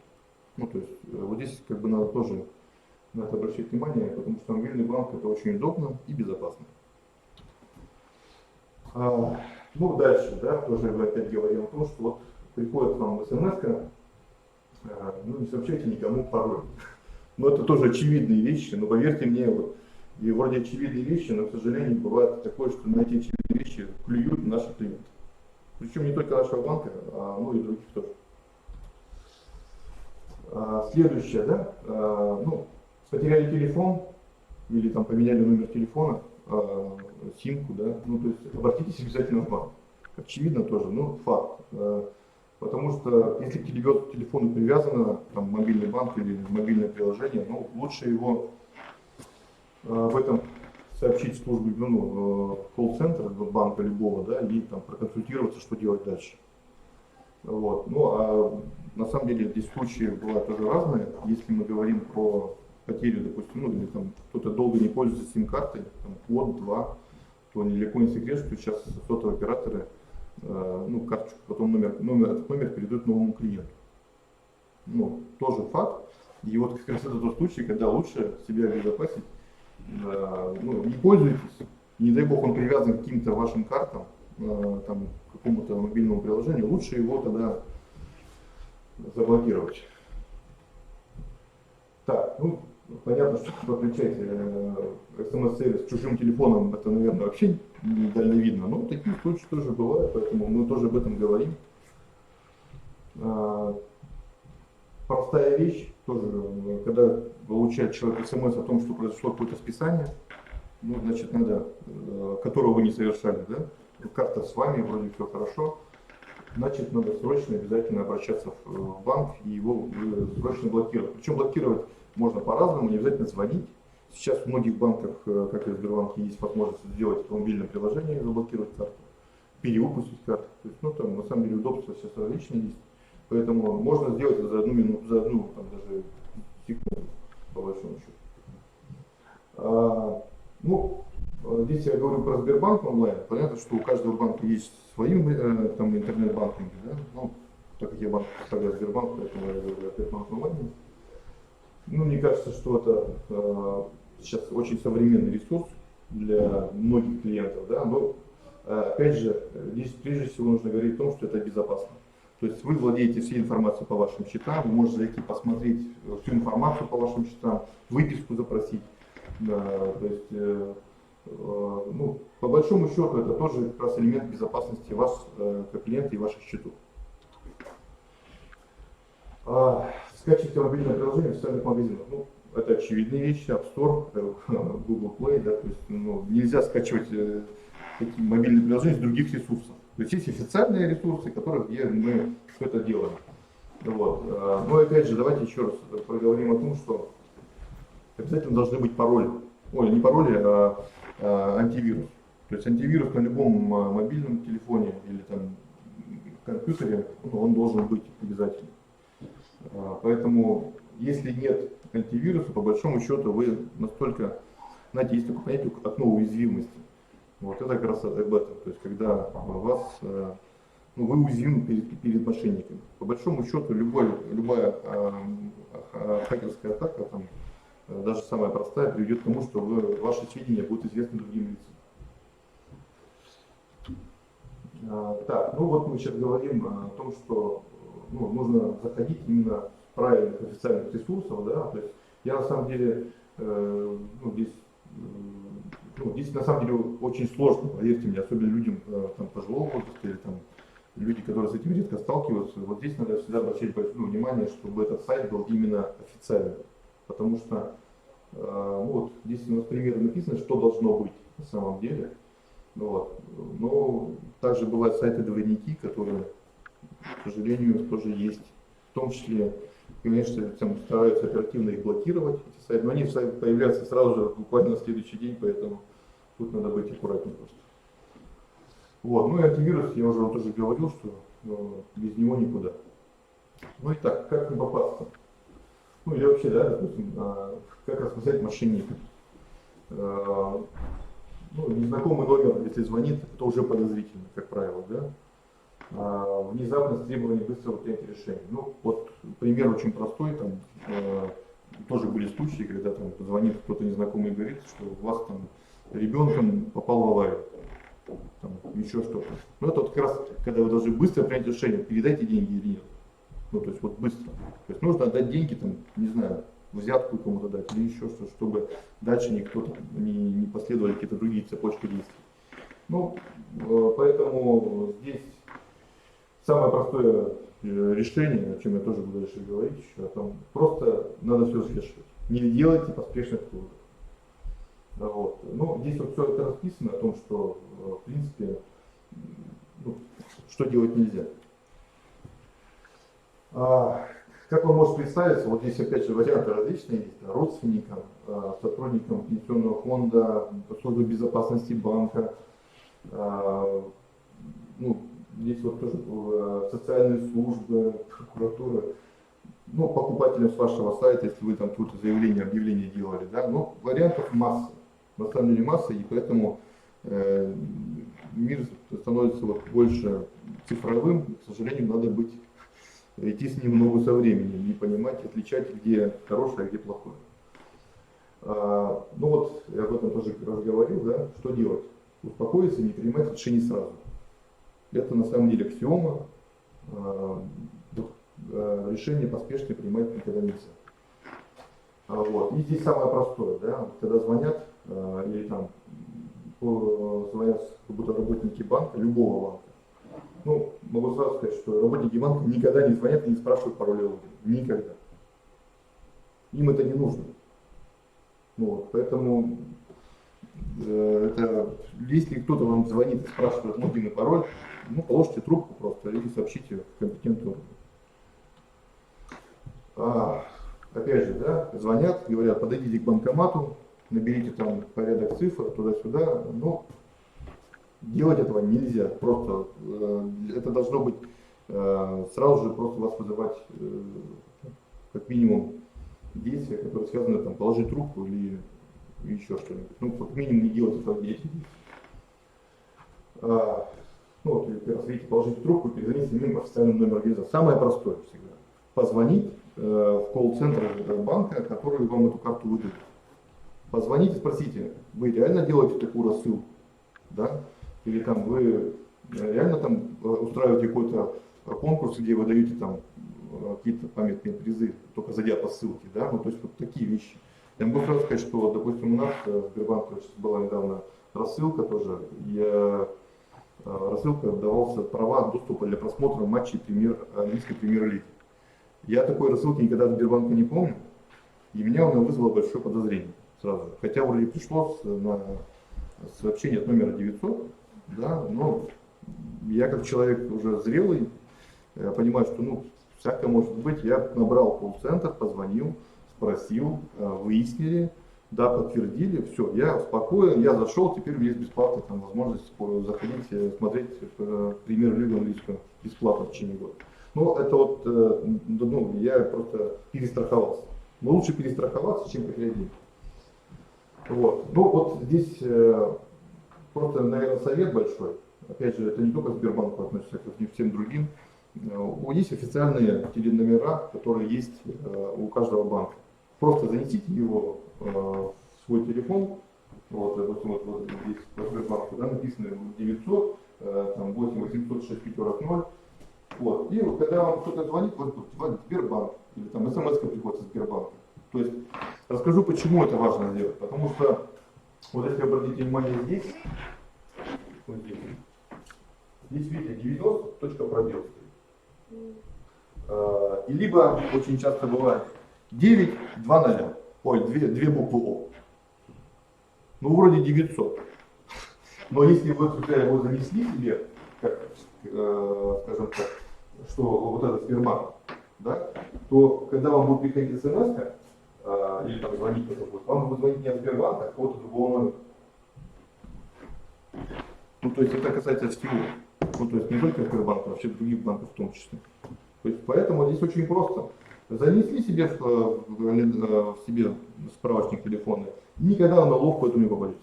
Ну, то есть, вот здесь как бы надо тоже на это обращать внимание, потому что мобильный банк это очень удобно и безопасно. Ну, дальше, да, тоже мы опять говорим о том, что вот приходит вам смс-ка, ну, не сообщайте никому пароль. Но это тоже очевидные вещи, но поверьте мне, вот, и вроде очевидные вещи, но, к сожалению, бывает такое, что на эти очевидные вещи клюют наши клиенты. Причем не только нашего банка, ну и других тоже. Следующее, да, ну, потеряли телефон или там поменяли номер телефона, симку, да, ну, то есть обратитесь обязательно в банк. Очевидно тоже, ну, факт. Потому что если к телефону привязано там, мобильный банк или мобильное приложение, ну, лучше его в этом сообщить службе, ну, колл-центра банка любого, да, и там проконсультироваться, что делать дальше. Вот. Ну, а на самом деле здесь случаи бывают тоже разные. Если мы говорим про потерю, допустим, ну, или там кто-то долго не пользуется сим-картой, год-два, то нелегко не секрет, что сейчас сотовые операторы ну, карточку, потом этот номер передают новому клиенту. Ну, тоже факт. И вот как раз это тот случай, когда лучше себя обезопасить. Ну, не пользуйтесь, не дай бог он привязан к каким-то вашим картам, там, к какому-то мобильному приложению, лучше его тогда заблокировать. Так, ну, понятно, что подключать смс-сервис с чужим телефоном, это, наверное, вообще недальновидно, но такие случаи тоже бывают, поэтому мы тоже об этом говорим. Простая вещь, тоже, когда получает человек смс о том, что произошло какое-то списание, ну, значит, надо, которого вы не совершали, да, карта с вами, вроде все хорошо, значит, надо срочно обязательно обращаться в банк и его срочно блокировать. Причем блокировать можно по-разному, не обязательно звонить. Сейчас в многих банках, как и в Сбербанке, есть возможность сделать в мобильном приложении, заблокировать карту, перевыпустить карту. То есть, ну, там, на самом деле удобства сейчас различные есть. Поэтому можно сделать это за одну минуту, за одну, там, даже секунду, по большому счету. Ну, здесь я говорю про Сбербанк онлайн. Понятно, что у каждого банка есть свои там, интернет-банкинги, да? Ну, так как я банк представляю Сбербанк, поэтому я говорю о Сбербанк онлайн. Ну, мне кажется, что это сейчас очень современный ресурс для многих клиентов, да, но опять же, здесь прежде всего нужно говорить о том, что это безопасно. То есть вы владеете всей информацией по вашим счетам, вы можете зайти посмотреть всю информацию по вашим счетам, выписку запросить. Да, то есть, ну, по большому счету, это тоже как раз элемент безопасности вас как клиента и ваших счетов. Скачивайте мобильное приложение в социальных магазинах. Ну, это очевидные вещи, App Store, Google Play, да, то есть, ну, нельзя скачивать такие мобильные приложения с других ресурсов. То есть есть официальные ресурсы, где мы что-то делаем. Вот. Но опять же, давайте еще раз проговорим о том, что обязательно должны быть пароли. Ой, не пароли, а антивирус. То есть антивирус на любом мобильном телефоне или там компьютере, ну, он должен быть обязательно. Поэтому, если нет антивируса, по большому счету вы настолько, знаете, есть такое понятие окно уязвимости. Вот это как раз об этом. То есть, когда вас, ну, вы уязвимы перед мошенниками. По большому счету, любая хакерская атака, там, даже самая простая, приведет к тому, что ваши сведения будут известны другим лицам. Так, ну вот мы сейчас говорим о том, что ну, нужно заходить именно с правильных официальных ресурсов, да, то есть я на самом деле, ну, здесь на самом деле очень сложно, поверьте мне, особенно людям там, пожилого возраста или там люди, которые с этим редко сталкиваются, вот здесь надо всегда обращать большое внимание, чтобы этот сайт был именно официальным, потому что ну, вот здесь у нас примерно написано, что должно быть на самом деле. Ну, вот. Но также бывают сайты-двойники, которые, к сожалению, тоже есть. В том числе, конечно, там стараются оперативно их блокировать, эти сайты, но они появляются сразу же, буквально на следующий день, поэтому тут надо быть аккуратнее просто. Вот. Ну и антивирус, я уже тоже говорил, что без него никуда. Ну и так, как не попасться? Ну или вообще, да, допустим, как распознать мошенника? Ну, незнакомый номер, если звонит, это уже подозрительно, как правило, да. Внезапность требования быстрого принятия решения. Ну, вот пример очень простой, там тоже были случаи, когда там звонит кто-то незнакомый и говорит, что у вас там ребенком попал в аварию, там, еще что-то. Ну, это вот как раз, когда вы должны быстро принять решение, передайте деньги или нет. Ну, то есть вот быстро. То есть нужно отдать деньги, там, не знаю, взятку кому-то дать или еще что-то, чтобы дальше никто не последовали какие-то другие цепочки действий. Ну, поэтому здесь самое простое решение, о чем я тоже буду дальше говорить, еще о том, просто надо все взвешивать. Не делайте поспешных выводов. Вот. Ну, здесь вот все это расписано о том, что, в принципе, ну, что делать нельзя. Как он может представиться, вот здесь опять же варианты различные есть, родственникам, сотрудникам пенсионного фонда, службы безопасности банка, ну, здесь вот тоже социальные службы, прокуратура, ну, покупателям с вашего сайта, если вы там какое-то заявление, объявление делали, да, ну, вариантов масса, на самом деле масса, и поэтому мир становится вот больше цифровым, к сожалению, надо быть идти с ним ногу со временем, не понимать, отличать, где хорошее, а где плохое. Ну вот, я об этом тоже раз говорил, да, что делать? Успокоиться, не принимать решений сразу. Это на самом деле аксиома, решение поспешно принимать никогда нельзя. Вот. И здесь самое простое, да, когда звонят, или там звонят как будто работники банка, любого банка. Ну, могу сразу сказать, что работники банка никогда не звонят и не спрашивают пароля логина. Никогда. Им это не нужно. Ну, вот, поэтому если кто-то вам звонит и спрашивает логин и пароль, ну, положите трубку просто или сообщите в компетентный орган. Опять же, да, звонят, говорят, подойдите к банкомату, наберите там порядок цифр, туда-сюда. Ну, делать этого нельзя, просто это должно быть сразу же просто вас вызывать как минимум действия, которые связаны там положить трубку или еще что-нибудь. Ну, как минимум не делать этого действия. Ну вот, раз видите, положить трубку, перезвоните самим по официальному номеру организации. Самое простое всегда. Позвонить в колл-центр банка, который вам эту карту выдает. Позвоните, спросите, вы реально делаете такую рассылку? Да? Или там вы реально там устраиваете какой-то конкурс, где вы даете там какие-то памятные призы, только зайдя по ссылке, да, ну то есть вот такие вещи. Я могу сразу сказать, что, допустим, у нас в Сбербанке была недавно рассылка тоже, рассылка давался права доступа для просмотра матчей английской премьер-лиги. Я такой рассылки никогда в Сбербанке не помню, и меня она вызвала большое подозрение сразу же. Хотя вроде пришло на сообщение от номера 900, да, но я как человек уже зрелый, понимаю, что ну, всякое может быть. Я набрал колл-центр, позвонил, спросил, выяснили, да, подтвердили, все, я успокоен, я зашел, теперь у меня есть бесплатная там возможность заходить, смотреть премьер-лигу английскую бесплатно в течение года. Ну, это вот, ну, я просто перестраховался. Но лучше перестраховаться, чем потерять деньги. Вот. Ну, вот здесь просто, наверное, совет большой. Опять же, это не только к Сбербанку относится, как и всем другим. Есть официальные теленомера, которые есть у каждого банка. Просто занесите его в свой телефон. Вот, допустим, вот здесь по Сбербанку, да, написано 900, там 8 800 6 пятерок 0. Вот. И вот, когда вам кто-то звонит, вот Сбербанк, или там смс приходит из Сбербанка. То есть расскажу, почему это важно сделать. Потому что, вот если обратите внимание здесь, вот здесь видите 90, точка пробел стоит. И либо очень часто бывает 9, 2 0. Ой, две буквы О. Ну, вроде 900. Но если вы его занесли себе, как, скажем так, что вот этот Сбербанк, да, то когда вам будет приходить смс, или там звонить кто-то будет, вам будет звонить не от Сбербанка, а кого-то другого номера. Ну, то есть это касается всего. Ну, то есть не только Сбербанка, а вообще других банков в том числе. То есть поэтому здесь очень просто. Занесли себе в себе справочник телефона, и никогда на уловку эту не попадете.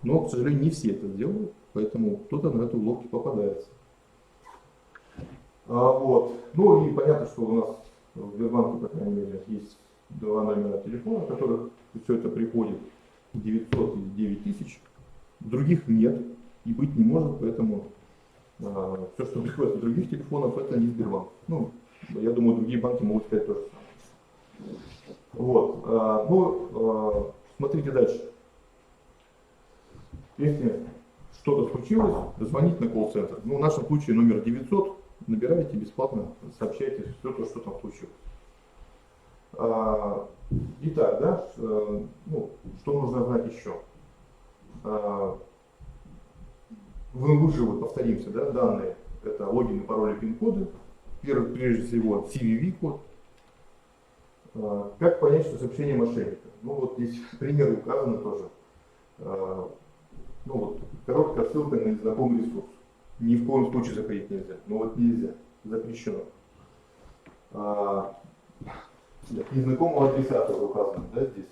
Но, к сожалению, не все это делают, поэтому кто-то на эту уловку попадается. Вот. Ну и понятно, что у нас в Сбербанке, по крайней мере, есть 2 номера телефона, в которых все это приходит, 900 и 9000. Других нет и быть не может, поэтому все, что приходит с других телефонов, это не Сбербанк. Ну, я думаю, другие банки могут сказать то же самое. Вот. Смотрите дальше. Если что-то случилось, звоните на колл-центр. Ну, в нашем случае номер 900, набираете бесплатно, сообщайте все то, что там случилось. Итак, да, ну, что нужно знать еще? Вы лучше вот повторимся, да, данные, это логин, пароли, пин-коды, прежде всего CVV-код. Как понять, что сообщение мошенника? Ну вот здесь примеры указаны тоже. Ну вот, короткая ссылка на незнакомый ресурс. Ни в коем случае заходить нельзя. Ну вот нельзя, запрещено. Незнакомого адресата указано, да, здесь.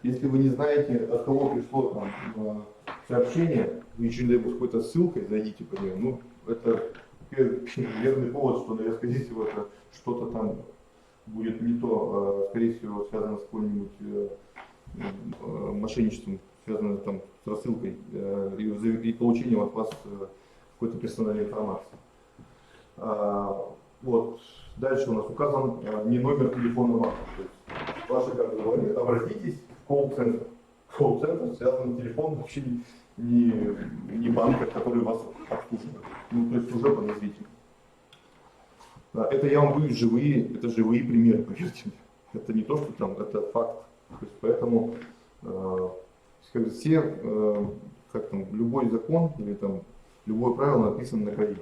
Если вы не знаете, от кого пришло там сообщение, вы еще не дай какой-то ссылкой зайдите по нему, ну это верный повод, что, наверное, скорее всего, это что-то там будет не то, скорее всего, связано с какой-нибудь мошенничеством, связано там с рассылкой и получением от вас какой-то персональной информации. Вот. Дальше у нас указан не номер телефона банка. То есть ваша карта говорит, обратитесь в колл-центр. Колл-центр связан с телефоном вообще не банка, который вас обслуживает. Ну, то есть уже подозрительно. Это я вам говорю это живые примеры, поверьте мне. Это не то, что там, это факт. То есть поэтому все, как там, любой закон или там любое правило написано на крови.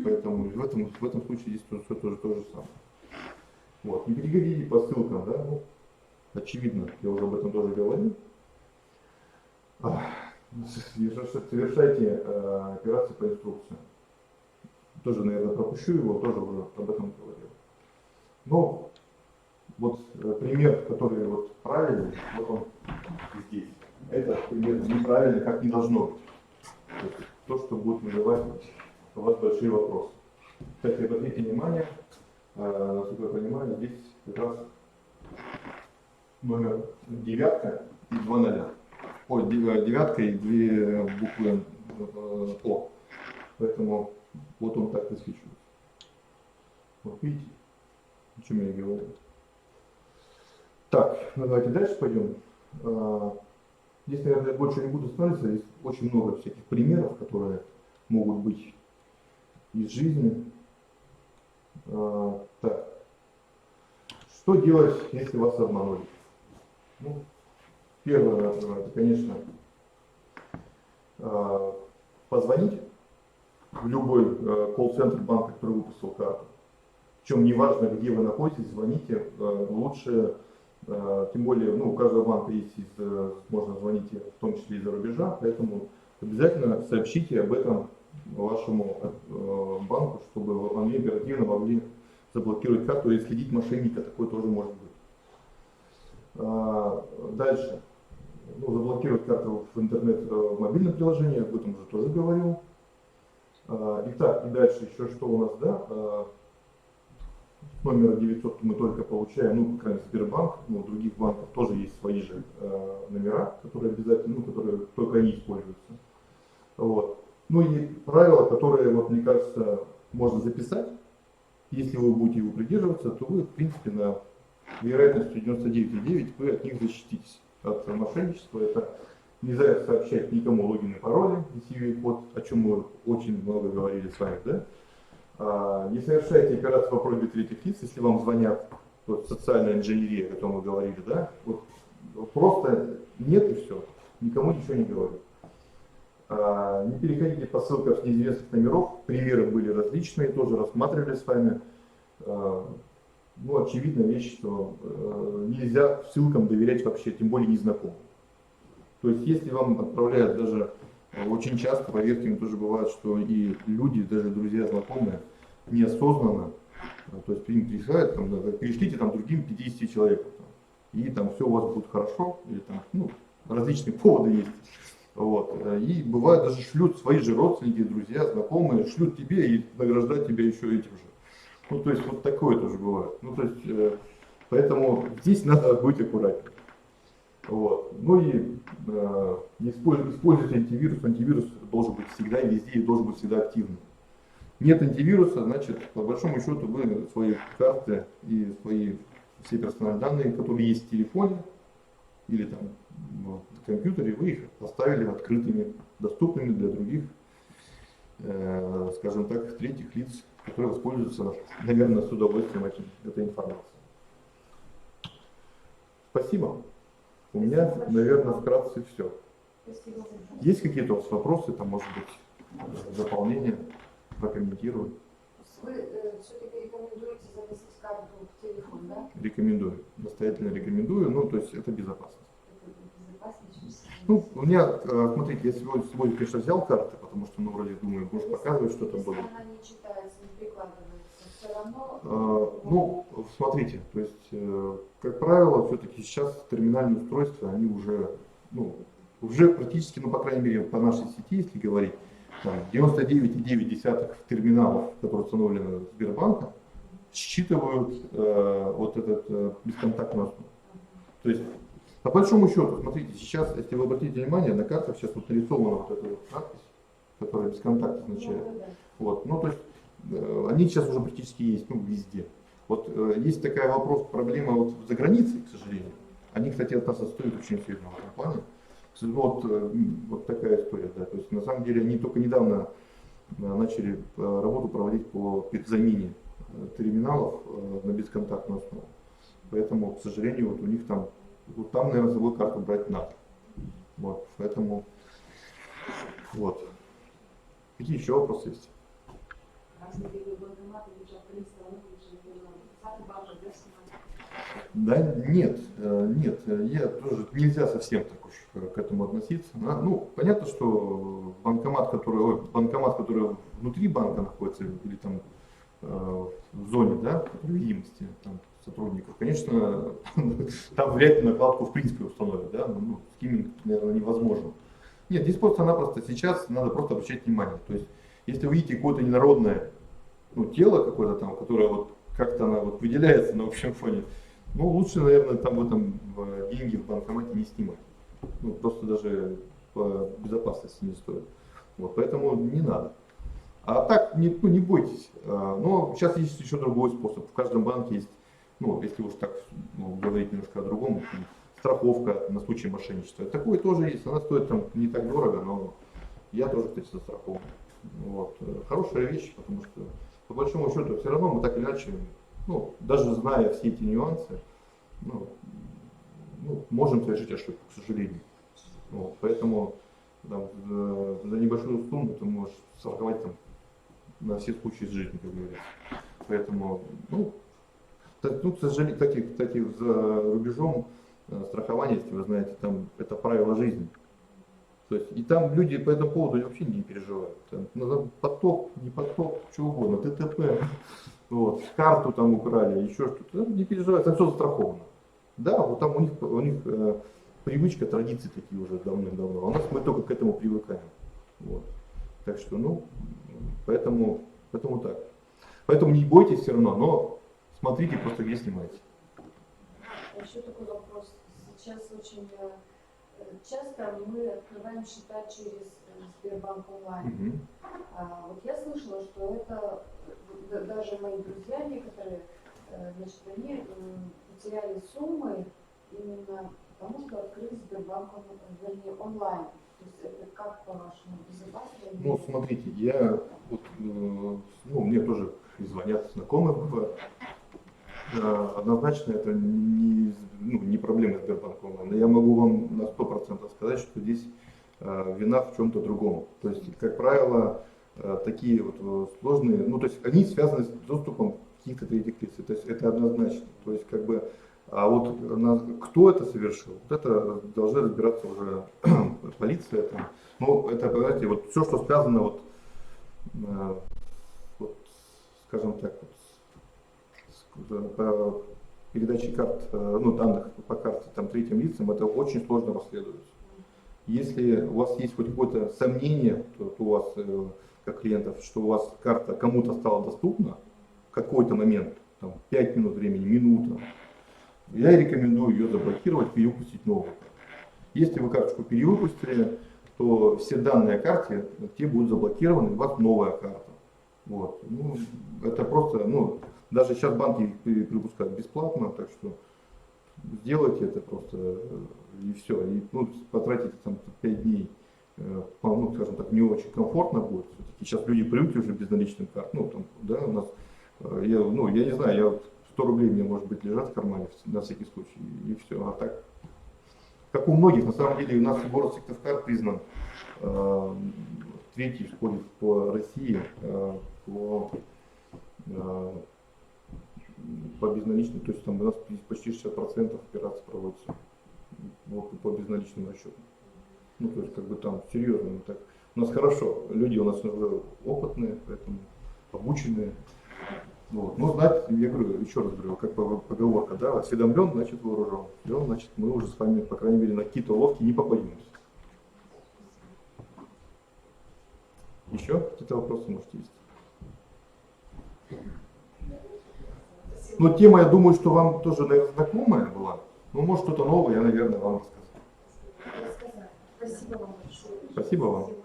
Поэтому в этом случае здесь все тоже то же самое. Вот. Не переходите по ссылкам, да? Ну, очевидно, я уже об этом тоже говорил. Совершайте операции по инструкции. Тоже, наверное, пропущу его, тоже уже об этом говорил. Но вот пример, который вот правильный, вот он здесь. Это пример неправильный, как не должно быть. То, что будет вызывать у вас большие вопросы. Кстати, обратите внимание, насколько я понимаю, здесь как раз номер 9 и 2 0. Ой, 9 и 2 буквы О. Поэтому вот он так высвечивается. Вот видите, о чем я говорю. Так, ну давайте дальше пойдем. Здесь, наверное, я больше не буду останавливаться. Здесь очень много всяких примеров, которые могут быть из жизни. Так. Что делать, если вас обманули? Ну, первое, это, конечно, позвонить в любой колл-центр банка, который выпустил карту. Причем неважно, где вы находитесь, звоните. Лучше, тем более, ну, у каждого банка есть, можно звонить в том числе из-за рубежа, поэтому обязательно сообщите об этом вашему банку, чтобы они оперативно могли заблокировать карту и следить мошенника, такое тоже может быть. Дальше. Ну, заблокировать карту в интернет в мобильном приложении, об этом уже тоже говорил. Итак, и дальше еще что у нас, да? Номер 900 мы только получаем, ну, по крайней мере, Сбербанк, но у других банков тоже есть свои же номера, которые обязательно, ну, которые только они используются. Вот. Ну и правила, которые, вот, мне кажется, можно записать. Если вы будете его придерживаться, то вы, в принципе, на вероятностью 99,9 вы от них защититесь. От мошенничества это нельзя сообщать никому логин и пароли, CVE-код, о чем мы очень много говорили с вами, да? Не совершайте операции по просьбе третьих лиц, если вам звонят, вот, социальная инженерия, о котором мы говорили, да? Вот, просто нет и все, никому ничего не говорю. Не переходите по ссылкам с неизвестных номеров, примеры были различные, тоже рассматривали с вами. Ну, очевидная вещь, что нельзя ссылкам доверять вообще, тем более незнакомым. То есть, если вам отправляют даже, очень часто, поверьте мне, тоже бывает, что и люди, даже друзья, знакомые, неосознанно, то есть им присылают, там, перешлите там другим 50 человекам, и там все у вас будет хорошо, или там, ну, различные поводы есть. Вот. И бывает даже шлют свои же родственники, друзья, знакомые, шлют тебе и награждают тебя еще этим же. Ну, то есть вот такое тоже бывает. Ну, то есть, поэтому здесь надо быть аккуратнее. Вот. Ну и используйте антивирус. Антивирус должен быть всегда и везде, и должен быть всегда активным. Нет антивируса, значит, по большому счету вы свои карты и свои все персональные данные, которые есть в телефоне или там в компьютере, вы их оставили открытыми, доступными для других, скажем так, третьих лиц, которые воспользуются, наверное, с удовольствием этой информацией. Спасибо. У меня, наверное, вкратце все. Есть какие-то у вас вопросы, там, может быть, дополнения, прокомментирую? Вы все-таки рекомендуете заносить карту в телефон, да? Рекомендую, настоятельно рекомендую, ну, то есть это безопасность. Это безопаснее, чем... Ну, у меня, смотрите, я сегодня, конечно, взял карты, потому что, ну, вроде, думаю, может показывать, что там было. Если она не читается, не прикладывается, все равно... Ну, смотрите, то есть, как правило, все-таки сейчас терминальные устройства, они уже, ну, уже практически, ну, по крайней мере, по нашей сети, если говорить, 99,9 терминалов, которые установлены Сбербанком, считывают вот этот бесконтактную основу. То есть, по большому счету, смотрите, сейчас, если вы обратите внимание, на картах сейчас вот нарисована вот эта вот надпись, которая бесконтакт означает. Вот, ну, то есть, они сейчас уже практически есть, ну, везде. Вот есть такая вопрос, проблема вот за границей, к сожалению. Они, кстати, от нас отстоят очень сильно в этом плане. Вот такая история, да. То есть на самом деле они только недавно начали работу проводить по замене терминалов на бесконтактную основу. Поэтому, к сожалению, вот у них там, вот там, наверное, с собой карту брать надо. Вот, поэтому, вот. Какие еще вопросы есть? Да, нет, я тоже нельзя совсем так уж к этому относиться. Ну, понятно, что банкомат, который внутри банка находится, или там в зоне, да, видимости там, сотрудников, конечно, там вряд ли накладку в принципе установят, да, ну, скимминг, наверное, невозможно. Нет, здесь просто-напросто сейчас надо просто обращать внимание. То есть, если вы видите какое-то инородное, ну, тело какое-то там, которое вот как-то она вот выделяется на общем фоне, ну, лучше, наверное, там в этом деньги в банкомате не снимать. Ну, просто даже по безопасности не стоит. Вот, поэтому не надо. А так, не бойтесь. Но сейчас есть еще другой способ. В каждом банке есть, ну, если уж так говорить немножко о другом, страховка на случай мошенничества. Такое тоже есть. Она стоит там не так дорого, но я тоже, кстати, застрахован. Вот. Хорошая вещь, потому что по большому счету все равно мы так или иначе, ну, даже зная все эти нюансы, ну, можем совершить ошибку, к сожалению. Вот. Поэтому там, за небольшую сумму ты можешь страховать там на все случаи жизни, как говорится. Поэтому, к сожалению, кстати, за рубежом страхование, если вы знаете, там это правило жизни. То есть, и там люди по этому поводу вообще не переживают. Там потоп, не потоп, что угодно, ДТП, вот, карту там украли, еще что-то, не переживают, там все застраховано. Да, вот там у них привычка, традиции такие уже давным-давно, а у нас мы только к этому привыкаем. Вот. Так что, поэтому так. Поэтому не бойтесь все равно, но смотрите просто, где снимаете. Еще такой вопрос. Сейчас очень часто мы открываем счета через Сбербанк онлайн. Мгм. Вот я слышала, что это даже мои друзья некоторые, значит, они потеряли суммы именно потому, что открыли Сбербанк вернее, онлайн. То есть это как по-вашему безопасно? Ну, смотрите, я вот, ну, мне тоже и звонят знакомые бывают. Однозначно это не проблема Сбербанка онлайн. Но я могу вам на 100% сказать, что здесь вина в чем-то другом. То есть, как правило, такие вот сложные, ну, то есть они связаны с доступом каких-то третьих лиц. То есть это однозначно. То есть, как бы, а вот кто это совершил, вот это должны разбираться уже полиция. Там. Ну, это, понимаете, вот все, что связано вот, скажем так, по передаче карт, ну, данных по карте там, третьим лицам, это очень сложно расследуется. Если у вас есть хоть какое-то сомнение, то у вас, как клиентов, что у вас карта кому-то стала доступна в какой-то момент, там, 5 минут времени, минута, я рекомендую ее заблокировать, перевыпустить новую. Если вы карточку перевыпустили, то все данные о карте, те будут заблокированы, у вас новая карта. Вот. Ну, это просто, ну, даже сейчас банки их перепускают бесплатно, так что сделайте это просто и все. И, ну, потратите там 5 дней, ну, скажем так, не очень комфортно будет. Все-таки сейчас люди привыкли уже к безналичным картам. Ну, там, да, у нас, я не знаю, 100 рублей мне, может быть, лежат в кармане на всякий случай, и все. А так, как у многих, на самом деле, у нас город Сыктывкар признан третий входит по России по безналичным, то есть там у нас почти 60% операций проводится по безналичным расчетам. Ну, то есть как бы там серьезно, ну, так. У нас хорошо, люди у нас уже опытные, поэтому обученные. Вот. Ну, знать, я говорю, еще раз говорю, как поговорка, да, осведомлен, значит вооружен. Все, значит, мы уже с вами, по крайней мере, на какие-то уловки не попадемся. Еще какие-то вопросы можете есть? Ну, тема, я думаю, что вам тоже, наверное, знакомая была. Ну, может, что-то новое, я, наверное, вам рассказал. Спасибо вам большое. Спасибо вам.